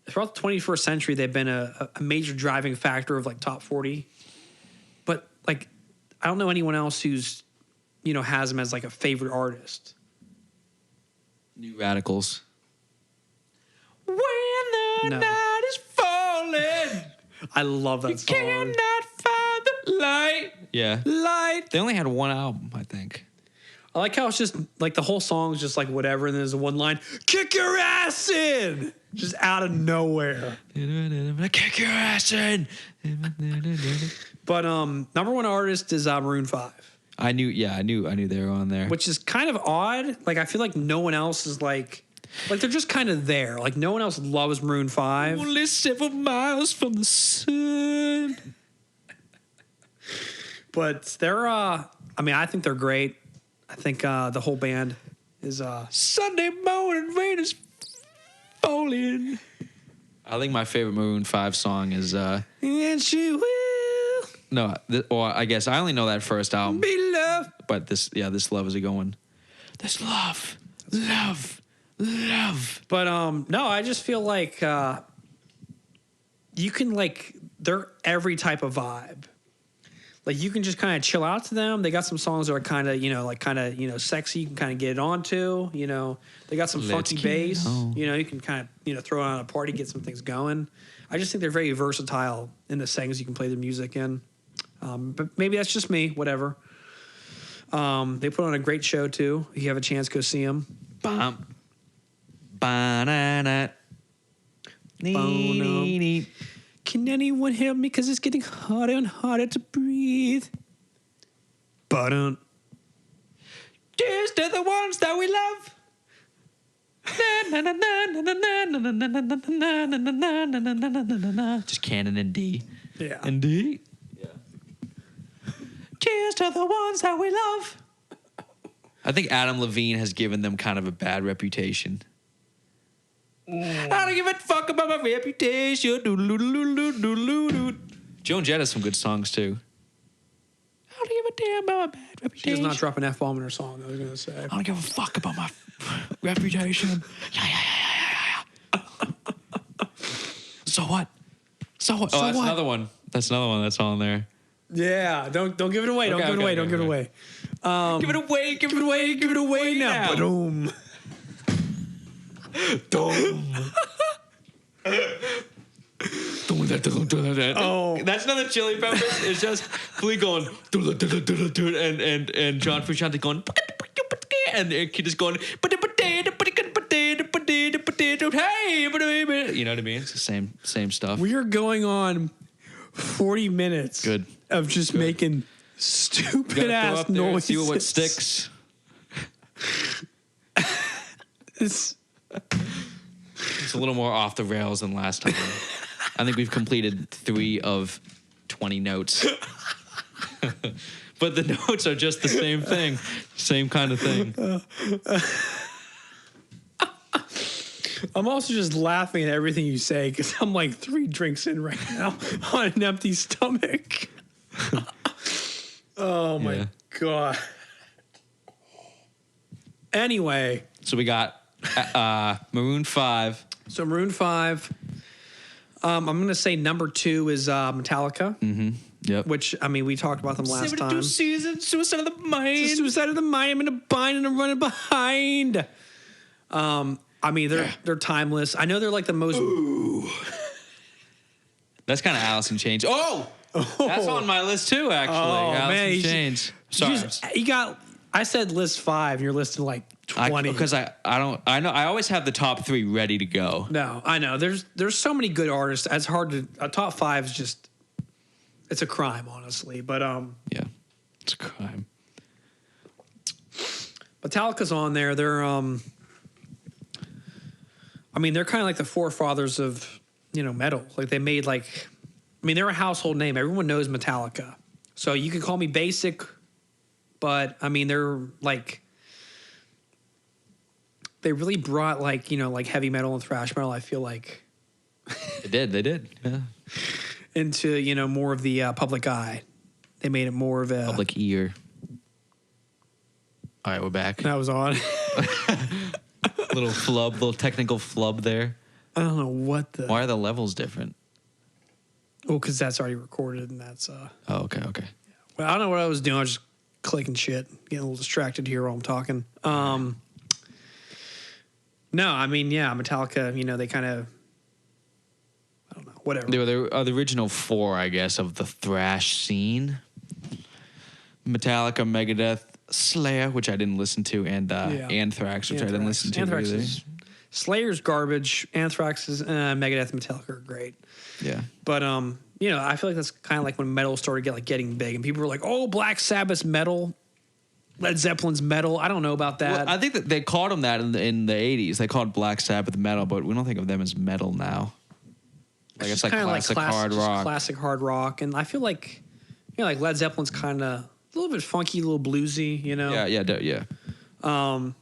throughout the 21st century they've been a major driving factor of like top 40. But like I don't know anyone else who's has them as like a favorite artist. New Radicals. When the No. night is falling, I love that song. cannot find the light. Yeah. Light. They only had one album, I think. I like how it's just like the whole song's just like whatever, and there's one line, "Kick your ass in," just out of nowhere. Kick your ass in. But number 1 artist is Maroon 5. I knew they were on there. Which is kind of odd. Like I feel like no one else is like they're just kind of there. Like no one else loves Maroon 5. Only 7 miles from the sun. But they're I think they're great. I think the whole band is Sunday morning rain is falling. I think my favorite Maroon 5 song is and she will or I guess I only know that first album. be loved. But this love is a good one. This love. But no, I just feel like you can they're every type of vibe. Like you can just kind of chill out to them. They got some songs that are kind of sexy. You can kind of get it onto. They got some funky bass. You can kind of throw it on a party, get some things going. I just think they're very versatile in the settings you can play the music in. But maybe that's just me. Whatever. They put on a great show too. If you have a chance, go see them. Bum. Banana. Nee. Can anyone help me? Because it's getting harder and harder to breathe. But Cheers to the ones that we love. Just canon and D. yeah. And D. Yeah. Cheers to the ones that we love. I think Adam Levine has given them kind of a bad reputation. I don't give a fuck about my reputation. Joan Jett has some good songs too. I don't give a damn about my bad reputation. She does not drop an F-bomb in her song, I was going to say. I don't give a fuck about my reputation. Yeah. So what? Oh, that's another one. That's on there. Yeah, don't give it away. Don't give it away. Give it away. Give it away. Give it away now. Ba-doom. Oh, that's not the Chili Peppers. It's just Flea going and John Frusciante going and the kid is going hey, you know what I mean? It's the same stuff. We are going on 40 minutes Good. of just making stupid ass noises. See what sticks. It's a little more off the rails than last time. I think we've completed 3 of 20 notes. But the notes are just the same thing. Same kind of thing. I'm also just laughing at everything you say because I'm like 3 drinks in right now on an empty stomach. Oh my God. Anyway. So we got Maroon 5. So Maroon 5. I'm going to say number 2 is Metallica, Yep. which, I mean, we talked about them last time. Seasons, Suicide of the Mind. It's Suicide of the Mind. I'm in a bind and I'm running behind. I mean, they're timeless. I know they're like the most. That's kind of Alice in Chains. Oh, that's on my list too. Actually, Oh, Alice man, in Chains. Sorry, You got. I said list 5. You're listing like 20. because I don't. I know. I always have the top 3 ready to go. No, I know. There's so many good artists. It's hard to a top 5 is just. It's a crime, honestly. But Yeah, it's a crime. Metallica's on there. They're I mean, they're kind of like the forefathers of metal. Like they made like, I mean, they're a household name. Everyone knows Metallica. So you can call me basic, but I mean, they're like, they really brought like like heavy metal and thrash metal. I feel like They did. Yeah. into more of the public eye. They made it more of a Public ear. All right, we're back. That was on. Little flub, little technical flub there. I don't know what the. Why are the levels different? Well, because that's already recorded and that's. Oh, okay. Well, I don't know what I was doing. I was just clicking shit, getting a little distracted here while I'm talking. No, I mean, yeah, Metallica. They kind of. I don't know. Whatever. They were the original 4, I guess, of the thrash scene. Metallica, Megadeth, Slayer, which I didn't listen to, and Anthrax, which I didn't listen to. Anthrax either. Slayer's garbage. Anthrax is Megadeth, and Metallica are great. Yeah. But I feel like that's kind of like when metal started getting big, and people were like, "Oh, Black Sabbath's metal, Led Zeppelin's metal." I don't know about that. Well, I think that they called them that in the 80s. They called Black Sabbath metal, but we don't think of them as metal now. Like it's like kinda classic hard just rock. classic hard rock, and I feel like like Led Zeppelin's kind of a little bit funky, a little bluesy. Yeah.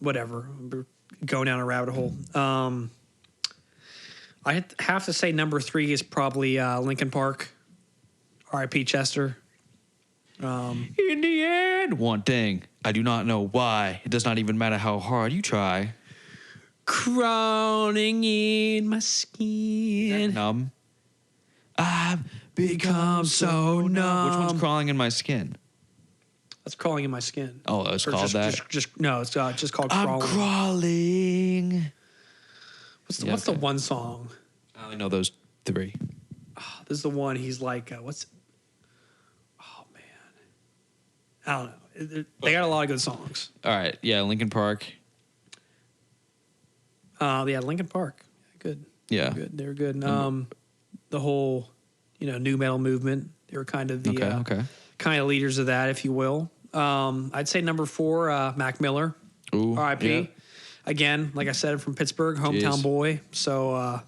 Whatever. We're going down a rabbit hole. I have to say number 3 is probably Linkin Park. R.I.P. Chester. In the end, one thing I do not know why. It does not even matter how hard you try. Crawling in my skin. Numb. I've become so numb. Which one's crawling in my skin? That's crawling in my skin. Oh, it's Or called that. No, it's just called I'm crawling. crawling. What's the one song? I only know those 3. This is the one. He's like, what's? Oh man, I don't know. They got a lot of good songs. All right, yeah, Linkin Park. Yeah, Linkin Park. Good. Yeah. They were good. The whole, new metal movement. They were kind of the kind of leaders of that, if you will. I'd say number 4, Mac Miller. Ooh, R.I.P. yeah. Again, like I said, from Pittsburgh, hometown boy. So.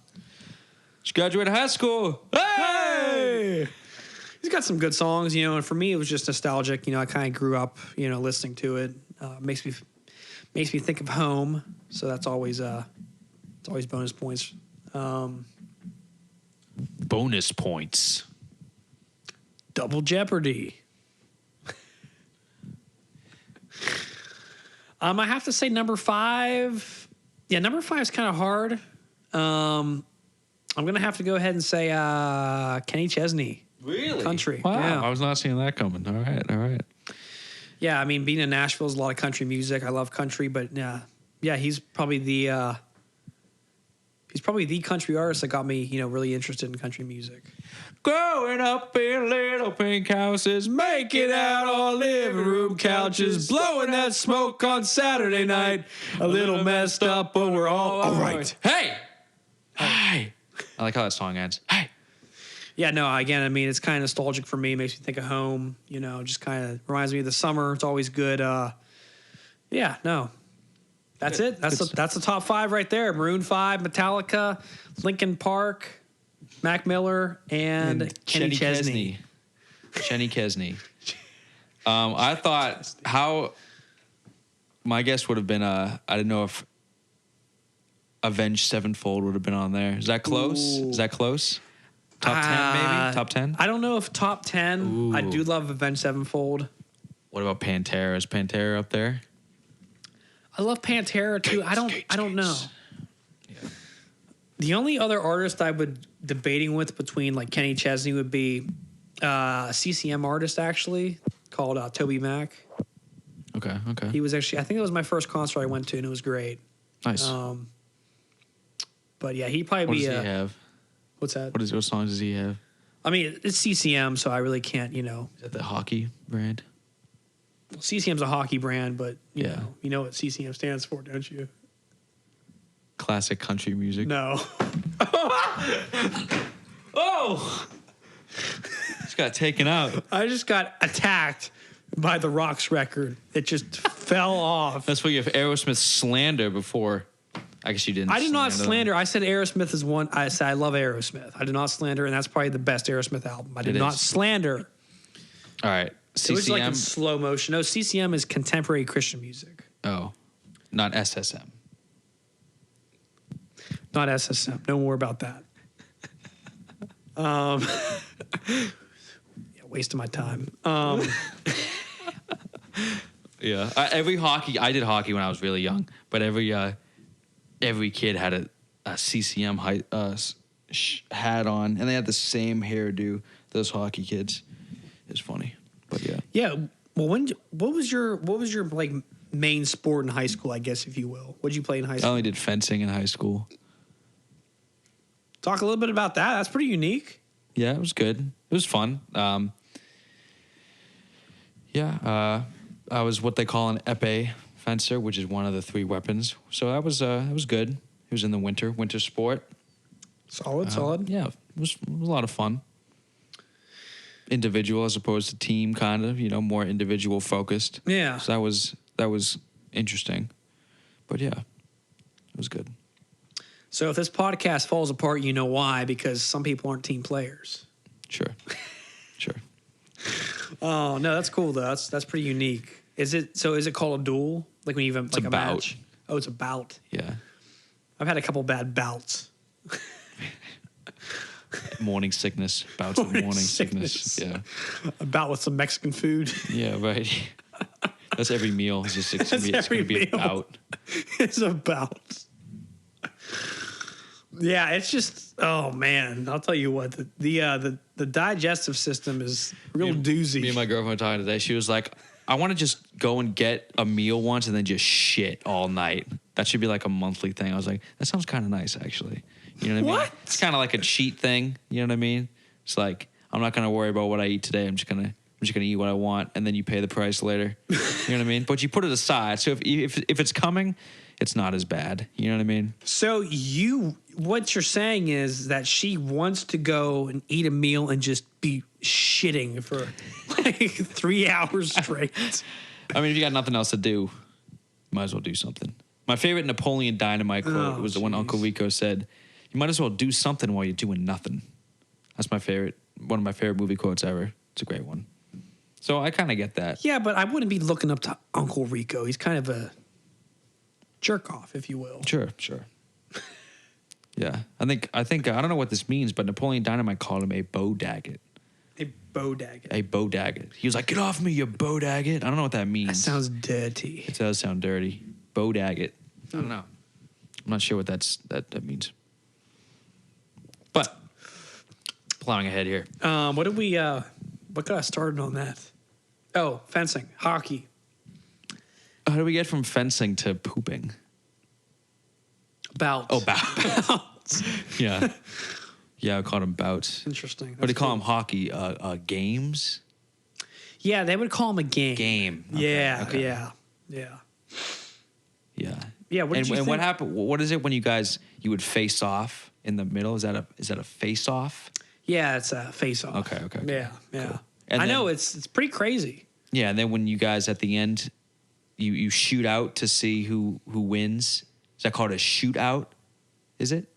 Just graduated high school. Hey! He's got some good songs, and for me it was just nostalgic. I kind of grew up, listening to it. Makes me think of home. So that's always it's always bonus points. Bonus points. Double Jeopardy. I have to say number 5. Yeah, number 5 is kind of hard. I'm gonna have to go ahead and say Kenny Chesney. Really? Country. Wow, Yeah. I was not seeing that coming. All right. Yeah, I mean, being in Nashville is a lot of country music. I love country, but yeah, he's probably the country artist that got me, really interested in country music. Growing up in little pink houses, making out on living room couches, blowing that smoke on Saturday night. A little messed up, but we're all right. Hey! I like how that song ends. Hey! Yeah, no, again, I mean, it's kind of nostalgic for me. It makes me think of home, just kind of reminds me of the summer. It's always good. Yeah, no. That's it. That's the top 5 right there. Maroon 5, Metallica, Linkin Park, Mac Miller, and Kenny Chesney. Kenny Chesney. I thought my guess would have been I didn't know if Avenged Sevenfold would have been on there. Is that close? Ooh. Is that close? Top 10 maybe? Top 10? I don't know if top 10. Ooh. I do love Avenged Sevenfold. What about Pantera? Is Pantera up there? I love Pantera too. I don't know. The only other artist I would debating with between like Kenny Chesney would be a CCM artist actually called Toby Mac. Okay. He was actually, I think it was my first concert I went to, and it was great. Nice. But yeah, he'd probably What be. does he have? What's that? What songs does he have? I mean, it's CCM, so I really can't. Is that the hockey brand? CCM's a hockey brand, but you Yeah. know what CCM stands for, don't you? Classic country music. No. Oh! Just got taken out. I just got attacked by the Rocks record. It just fell off. That's what you have Aerosmith slander before. I guess you didn't. I did not them. slander. I said Aerosmith is one. I said I love Aerosmith. I did not slander, and that's probably the best Aerosmith album. I did It not is. slander. All right. It was like in CCM. slow motion. No, CCM is contemporary Christian music, Oh, not SSM. not SSM. No more about that. Yeah, waste of my time. Yeah. I did hockey when I was really young, but every kid had a CCM hat on, and they had the same hairdo. Those hockey kids. It's funny, but yeah. Yeah. Well, what was your like main sport in high school? I guess, if you will. What did you play in high I school? only did fencing in high school. Talk a little bit about that. That's pretty unique. Yeah, it was good. It was fun. I was what they call an épée fencer, which is one of the 3 weapons. So that was good. It was in the winter sport. Solid. Yeah, it was a lot of fun. Individual as opposed to team, kind of. More individual focused. Yeah. So that was interesting. But yeah, it was good. So if this podcast falls apart, you know why? Because some people aren't team players. Sure. Oh no, that's cool though. That's pretty unique. Is it called a duel? Like when you have like a bout. match? Oh, it's a bout. Yeah. I've had a couple bad bouts. Morning sickness. Bouts of morning sickness. Yeah. A bout with some Mexican food. Yeah, right. That's every meal. It's just it's That's gonna every be a meal. bout. It's a bout. Yeah, it's just oh man. I'll tell you what, the digestive system is real doozy. Me and my girlfriend were talking today. She was like, I want to just go and get a meal once and then just shit all night. That should be like a monthly thing. I was like, that sounds kind of nice, actually. You know what I mean? What? It's kind of like a cheat thing. You know what I mean? It's like, I'm not going to worry about what I eat today. I'm just going to eat what I want, and then you pay the price later. You know what I mean? But you put it aside. So if it's coming, it's not as bad. You know what I mean? So what you're saying is that she wants to go and eat a meal and just be shitting for like 3 hours straight. I mean, if you got nothing else to do, might as well do something. My favorite Napoleon Dynamite quote was the one Uncle Rico said, "You might as well do something while you're doing nothing." That's one of my favorite movie quotes ever. It's a great one. So I kind of get that. Yeah, but I wouldn't be looking up to Uncle Rico. He's kind of a jerk off, if you will. Sure. Yeah, I think I don't know what this means, but Napoleon Dynamite called him a Bo Daggett. A Bo Daggett. A Bo Daggett. He was like, "Get off me, you Bo Daggett." I don't know what that means. That sounds dirty. It does sound dirty. Bo Daggett. I don't know. I'm not sure what that means. But plowing ahead here. What got us started on that? Oh, fencing, hockey. How do we get from fencing to pooping? Bout. Oh, bouts. Yeah. Yeah, I called them bouts. Interesting. What do you That's call cool. them? Hockey games? Yeah, they would call him a game. Game. Okay, Yeah, okay. yeah. Yeah. What did you think? what happened? What is it when you would face off in the middle? Is that a face off? Yeah, it's a face-off. Okay. Yeah. Cool. And I then- know it's pretty crazy. Yeah, and then when you guys at the end, you shoot out to see who wins. Is that called a shootout? Is it?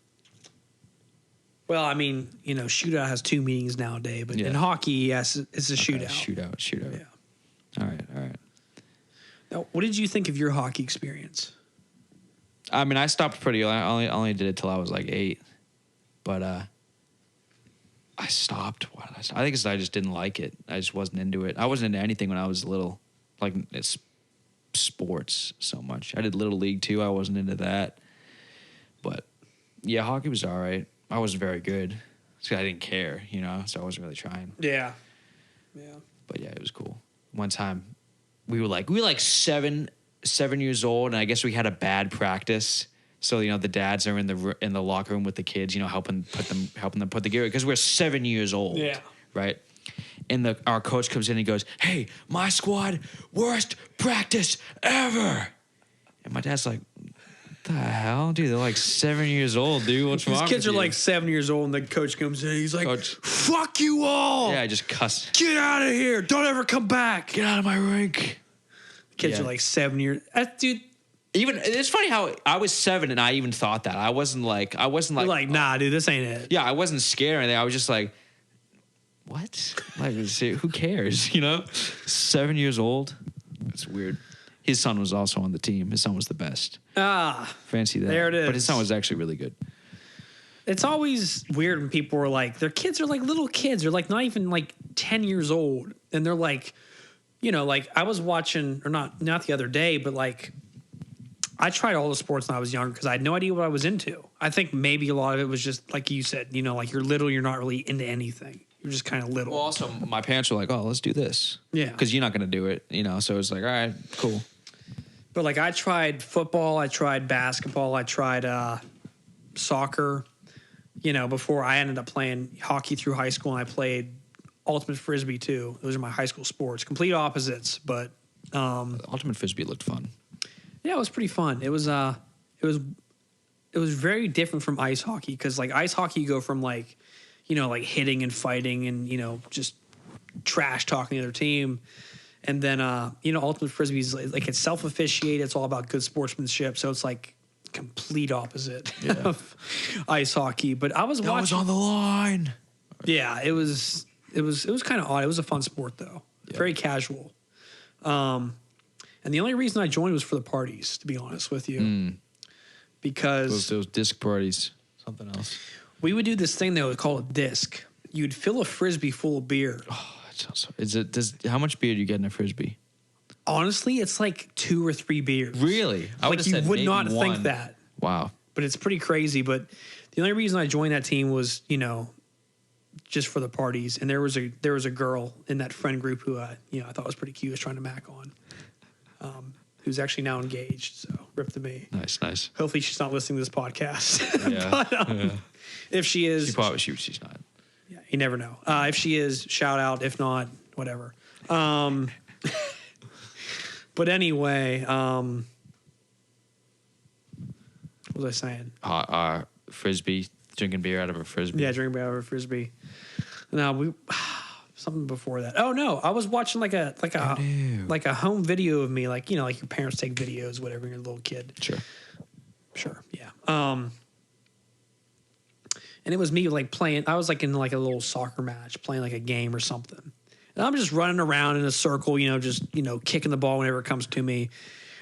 Well, I mean, shootout has 2 meanings nowadays, but Yeah. in hockey, yes, it's a Okay, shootout. Shootout. Yeah. All right. Now, what did you think of your hockey experience? I mean, I stopped pretty early. I only did it till I was like 8, but I stopped. Why did I stop? I think it's I just didn't like it. I just wasn't into it. I wasn't into anything when I was little, like it's sports so much. I did little league too. I wasn't into that, but Yeah, hockey was all right. I wasn't very good. So I didn't care, so I wasn't really trying. Yeah. But yeah, it was cool. One time we were like 7 years old, and I guess we had a bad practice. So the dads are in the locker room with the kids, helping them put the gear, because we're 7 years old. Yeah. Right. And our coach comes in and he goes, "Hey, my squad, worst practice ever." And my dad's like, "What the hell, dude? They're like 7 years old, dude. What's wrong?" These kids with are you?" like 7 years old, and the coach comes in. He's like, Coach. "Fuck you all! Yeah, I just cussed. Get out of here! Don't ever come back!" Get out of my rink. Kids Yeah. are like 7 years. Dude, Even it's funny how I was 7 and I even thought that. I wasn't like you're like, nah, dude, this ain't it. yeah, I wasn't scared or anything. I was just like, what? Like, who cares? 7 years old. It's weird. His son was also on the team. His son was the best. Fancy that. There it is. But his son was actually really good. It's always weird when people are like, their kids are like little kids. They're like not even like 10 years old. And they're like, like I was watching, or not the other day, but like I tried all the sports when I was younger because I had no idea what I was into. I think maybe a lot of it was just like you said, like you're little, you're not really into anything. You're just kind of little. Well, also, my parents were like, "Oh, let's do this." Yeah. Because you're not going to do it, So it's like, all right, cool. But like I tried football, I tried basketball, I tried soccer, before I ended up playing hockey through high school, and I played ultimate frisbee too. Those are my high school sports. Complete opposites, but Ultimate Frisbee looked fun. yeah, it was pretty fun. It was very different from ice hockey, because like ice hockey you go from like like hitting and fighting and just trash talking the other team, and then ultimate frisbee is like it's self-officiated. It's all about good sportsmanship, so it's like complete opposite of ice hockey. But I was watching. That was on the line. Yeah, it was kind of odd. It was a fun sport though, very casual. And the only reason I joined was for the parties, to be honest with you, because Those disc parties, something else. we would do this thing that was called a disc. You'd fill a frisbee full of beer. Oh, that sounds so. How much beer do you get in a Frisbee? Honestly, it's like 2 or 3 beers. Really? I Like would've you said would maybe not think one. that, Wow. but it's pretty crazy. But the only reason I joined that team was just for the parties. And there was a girl in that friend group who I thought was pretty cute. I was trying to mac on. Who's actually now engaged. So rip to me. Nice. Hopefully she's not listening to this podcast. Yeah. But if she is, She's not. yeah, you never know. If she is, shout out. If not, whatever. But anyway, what was I saying? Frisbee, drinking beer out of a Frisbee. Yeah, drinking beer over frisbee. No, we something before that. Oh no, I was watching like a home video of me, like like your parents take videos, whatever. You're a little kid. Sure, yeah. And it was me like playing. I was like in like a little soccer match, playing like a game or something. And I'm just running around in a circle, just kicking the ball whenever it comes to me.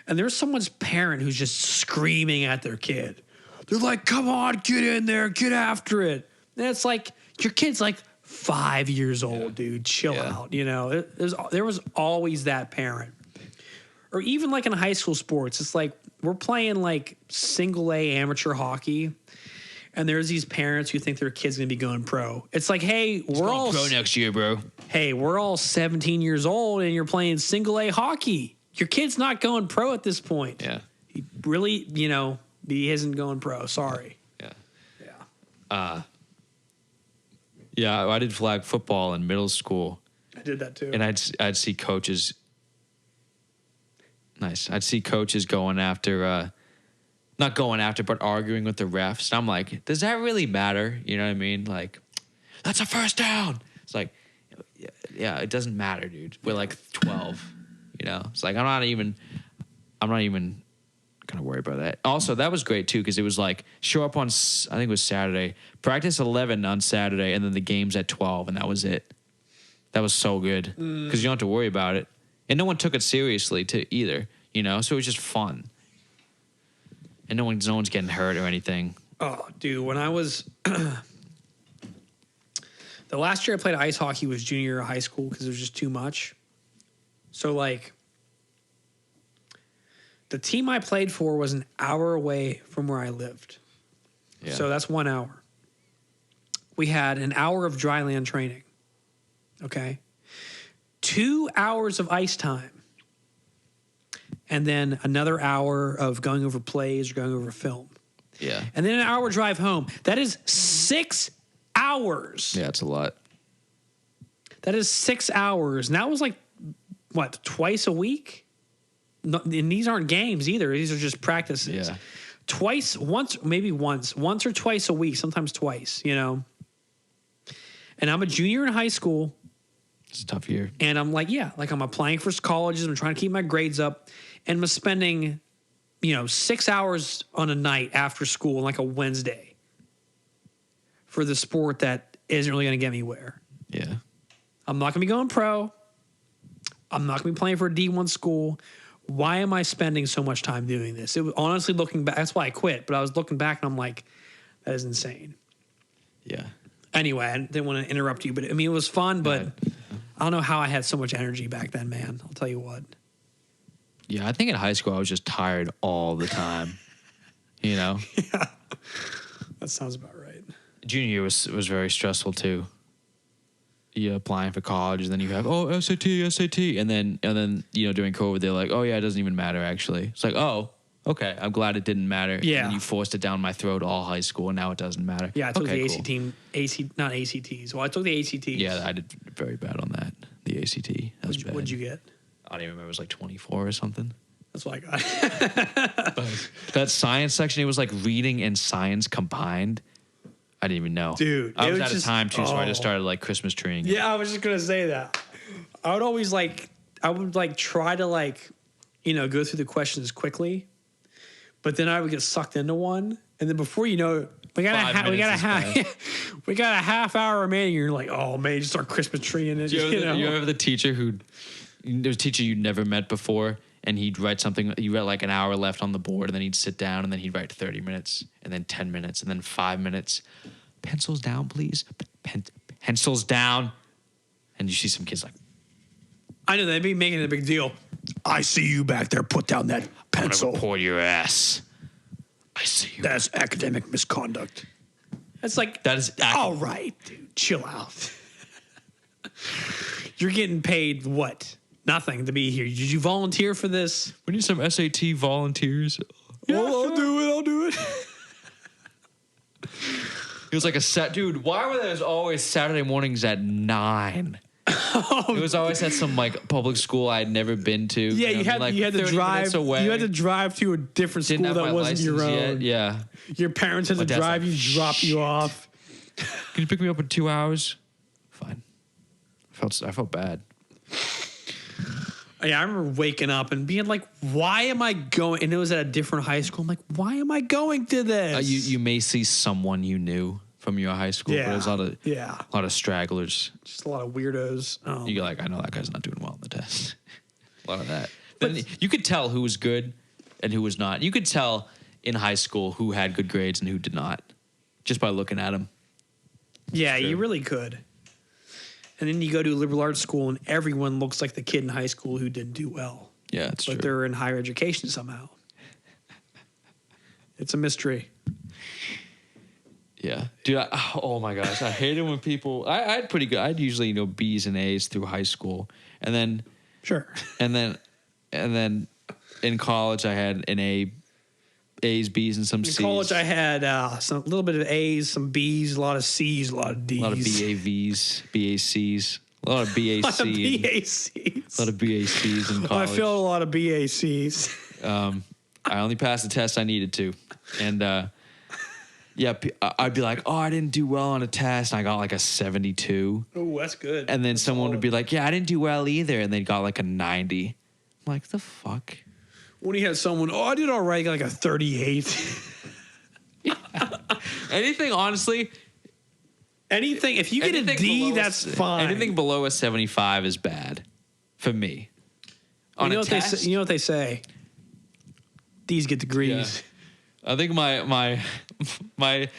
And there's someone's parent who's just screaming at their kid. They're like, "Come on, get in there, get after it." And it's like your kid's like 5 years old, dude. Chill out. There was always that parent. Or even like in high school sports, it's like we're playing like single A amateur hockey, and there's these parents who think their kid's gonna be going pro. It's like, hey, we're all pro next year, bro. Hey, we're all 17 years old, and you're playing single A hockey. Your kid's not going pro at this point. Yeah. He really, he isn't going pro. Sorry. Yeah. Yeah, I did flag football in middle school, I did that too. and I'd see coaches. Nice. I'd see coaches going after, not going after, but arguing with the refs. And I'm like, does that really matter? You know what I mean? Like, that's a first down. It's like, yeah, it doesn't matter, dude. We're like 12. It's like I'm not even gonna worry about that. Also, that was great too because it was like show up on I think it was Saturday, practice 11 on Saturday, and then the game's at 12, and that was it. That was so good because you don't have to worry about it, and no one took it seriously either. So it was just fun, and no one's getting hurt or anything. Oh, dude, when I was the last year I played ice hockey was junior year of high school because it was just too much. So like the team I played for was an hour away from where I lived. Yeah. So that's 1 hour. We had an hour of dry land training. Okay. 2 hours of ice time. And then another hour of going over plays or going over film. Yeah. And then an hour drive home. That is 6 hours. Yeah, it's a lot. That is 6 hours. And that was like, what, twice a week? No, and these aren't games either. These are just practices. Yeah. Once or twice a week, sometimes twice, you know. And I'm a junior in high school. It's a tough year. And I'm like, yeah, like I'm applying for colleges. I'm trying to keep my grades up. And I'm spending, 6 hours on a night after school, like a Wednesday, for the sport that isn't really going to get me where. Yeah. I'm not going to be going pro. I'm not going to be playing for a D1 school. Why am I spending so much time doing this? It was honestly looking back. That's why I quit. But I was looking back and I'm like, that is insane. Yeah. Anyway, I didn't want to interrupt you, but I mean, it was fun, but I don't know how I had so much energy back then, man. I'll tell you what. Yeah, I think in high school I was just tired all the time. Yeah. That sounds about right. Junior year was very stressful too. You applying for college, and then you have SAT, and then during COVID they're like, oh yeah, it doesn't even matter actually. It's like, oh, okay, I'm glad it didn't matter. Yeah. And you forced it down my throat all high school, and now it doesn't matter. Yeah, I took okay, the not ACTs. Well, I took the ACTs. Yeah, I did very bad on that. The ACT. That was bad. What'd you get? I don't even remember. It was like 24 or something. That's what I got. That science section, it was like reading and science combined. I didn't even know. Dude, I it was was out of time too, so I just started like Christmas treeing. Yeah, I was just gonna say that. I would always try to go through the questions quickly, but then I would get sucked into one, and then before you know it, we got a half hour remaining. You're like, oh man, you just start Christmas treeing it. You remember the teacher there was a teacher you'd never met before, and he'd write something. You read like an hour left on the board, and then he'd sit down, and then he'd write 30 minutes, and then 10 minutes, and then 5 minutes. Pencils down, please. Pencils down. And you see some kids like, I know they'd be making it a big deal. I see you back there. Put down that pencil. I'm gonna report your ass. I see you. That's academic misconduct. That's like, That is all right, dude. Chill out. You're getting paid what? Nothing to be here. Did you volunteer for this? We need some SAT volunteers. Yeah, I'll do it. It was like a set, dude. Why were there always Saturday mornings at 9? It was always at some like public school I'd never been to. Yeah, you had to 30 drive. minutes away. You had to drive to a different Didn't school have that my wasn't your license own. yet. Yeah. Your parents had to dad's drive like, you, drop you off. Can you pick me up in 2 hours? Fine. I felt bad. Yeah, I remember waking up and being like, "Why am I going?" And it was at a different high school. I'm like, "Why am I going to this?" You may see someone you knew from your high school, but there's a lot of stragglers. Just a lot of weirdos. You're like, I know that guy's not doing well on the test. A lot of that. But you could tell who was good and who was not. You could tell in high school who had good grades and who did not, just by looking at them. Yeah, you really could. And then you go to a liberal arts school and everyone looks like the kid in high school who didn't do well. Yeah, that's true. But they're in higher education somehow. It's a mystery. Yeah. Dude, oh my gosh. I hated when people... I had pretty good... I'd usually, B's and A's through high school. And then... Sure. And then in college, I had an A's, B's, and some C's. In college, I had a little bit of A's, some B's, a lot of C's, a lot of D's. A lot of BAVs, BACs, a lot of BAC. A lot of BACs. A lot of BACs in college. I failed a lot of BACs. I only passed the test I needed to. And I'd be like, oh, I didn't do well on a test. And I got like a 72. Oh, that's good. And then someone would be like, yeah, I didn't do well either. And they got like a 90. I'm like, the fuck? When he had someone, I did all right, got like a 38. Anything, honestly. Anything, if you get a D, that's fine. Anything below a 75 is bad for me. On a test, you know what they say? D's get degrees. Yeah. I think my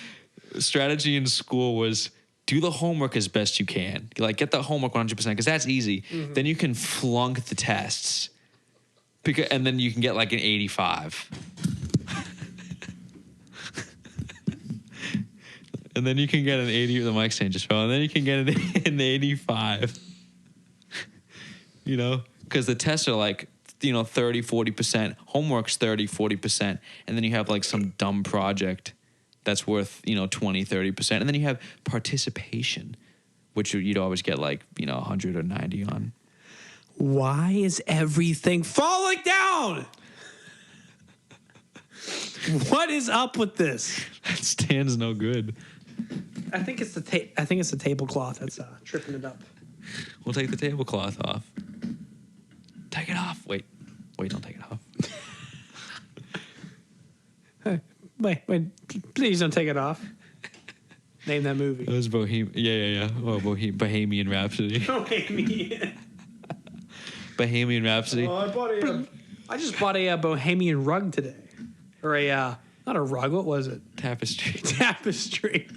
strategy in school was do the homework as best you can. Like get the homework 100% because that's easy. Mm-hmm. Then you can flunk the tests. And then you can get like an 85. And then you can get an 80. The mic stand just fell. And then you can get an 85. You know, because the tests are like, 30, 40%. Homework's 30, 40%. And then you have like some dumb project that's worth, 20, 30%. And then you have participation, which you'd always get like, 100 or 90 on. Why is everything falling down? What is up with this? That stand's no good. I think it's the tablecloth that's tripping it up. We'll take the tablecloth off. Take it off. Wait, don't take it off. Wait, please don't take it off. Name that movie. It was Yeah. Oh, Bohemian Rhapsody. Bohemian. Bohemian Rhapsody. I just bought a Bohemian rug today. Or not a rug, what was it? Tapestry. Tapestry.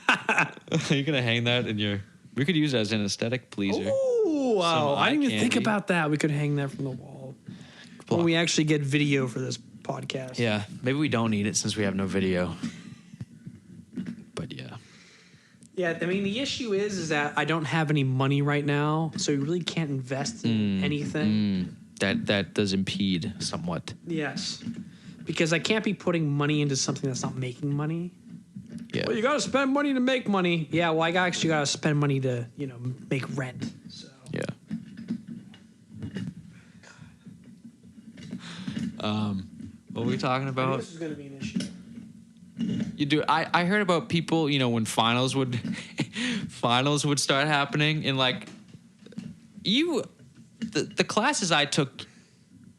Are you going to hang that in your... We could use it as an aesthetic pleaser. Ooh, wow. I didn't even think candy. about that. We could hang that from the wall. When we actually get video for this podcast. Yeah, maybe we don't need it since we have no video. But yeah. Yeah, I mean, the issue is that I don't have any money right now, so you really can't invest in anything. That does impede somewhat. Yes. Because I can't be putting money into something that's not making money. Yeah. Well, you got to spend money to make money. Yeah, well, I actually got to spend money to, make rent. So. Yeah. What were we talking about? This is going to be an issue. You do. I heard about people, when finals would start happening, and like the classes I took,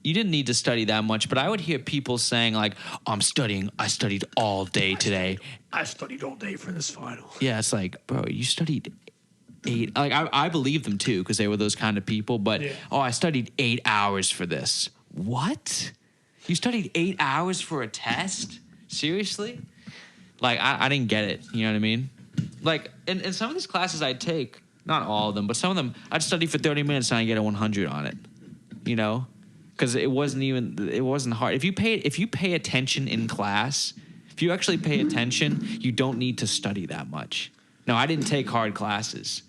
you didn't need to study that much, but I would hear people saying like, oh, I studied all day today. I studied all day for this final. Yeah, it's like, bro, you studied 8. Like I believe them too, because they were those kind of people. But I studied 8 hours for this. What? You studied 8 hours for a test? Seriously? Like I didn't get it. You know what I mean? Like in some of these classes I take, not all of them, but some of them I'd study for 30 minutes and I get a 100 on it. Because it wasn't hard. If you pay attention in class, if you actually pay attention, you don't need to study that much. No, I didn't take hard classes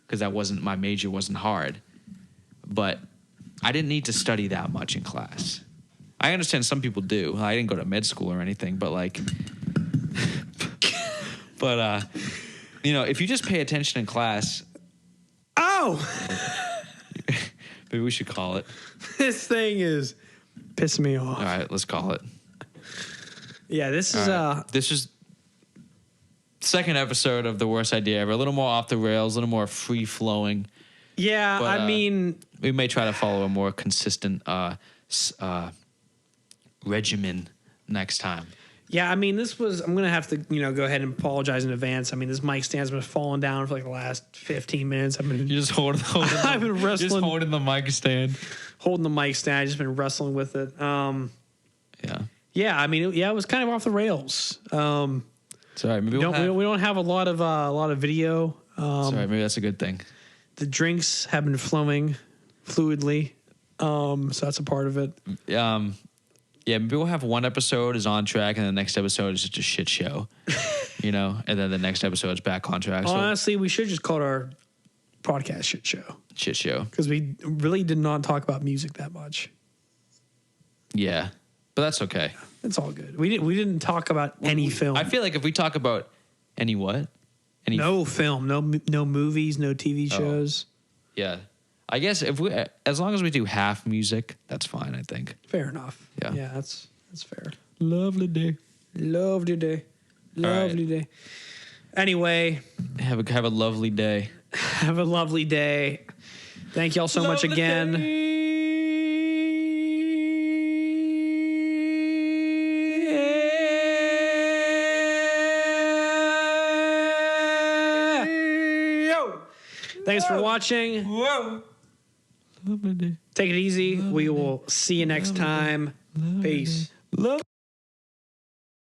because my major wasn't hard, but I didn't need to study that much in class. I understand some people do. I didn't go to med school or anything, but if you just pay attention in class. Oh! Maybe we should call it. This thing is pissing me off. All right, let's call it. Yeah, this is This is second episode of The Worst Idea Ever. A little more off the rails, a little more free flowing. Yeah, but, I mean, we may try to follow a more consistent regimen next time. Yeah, I mean, I'm going to have to, go ahead and apologize in advance. I mean, this mic stand's been falling down for like the last 15 minutes. You're just holding I've been wrestling. Just holding the mic stand. Holding the mic stand. I've just been wrestling with it. Yeah. Yeah, I mean, it was kind of off the rails. Sorry, maybe we don't have a lot of video. Sorry, maybe that's a good thing. The drinks have been flowing fluidly, so that's a part of it. Yeah, maybe we'll have one episode is on track, and the next episode is just a shit show, and then the next episode is back on track. Honestly, we should just call it our podcast shit show. Shit show. Because we really did not talk about music that much. Yeah, but that's okay. It's all good. We didn't talk about any film. I feel like if we talk about any what? No film, no movies, no TV shows. Yeah. I guess as long as we do half music, that's fine, I think. Fair enough. Yeah. Yeah, that's fair. Lovely day. Lovely day. Lovely day. Anyway. Have a lovely day. Have a lovely day. Thank y'all so much again. Thanks for watching. Whoa. Take it easy. We will see you next time. Peace. Love.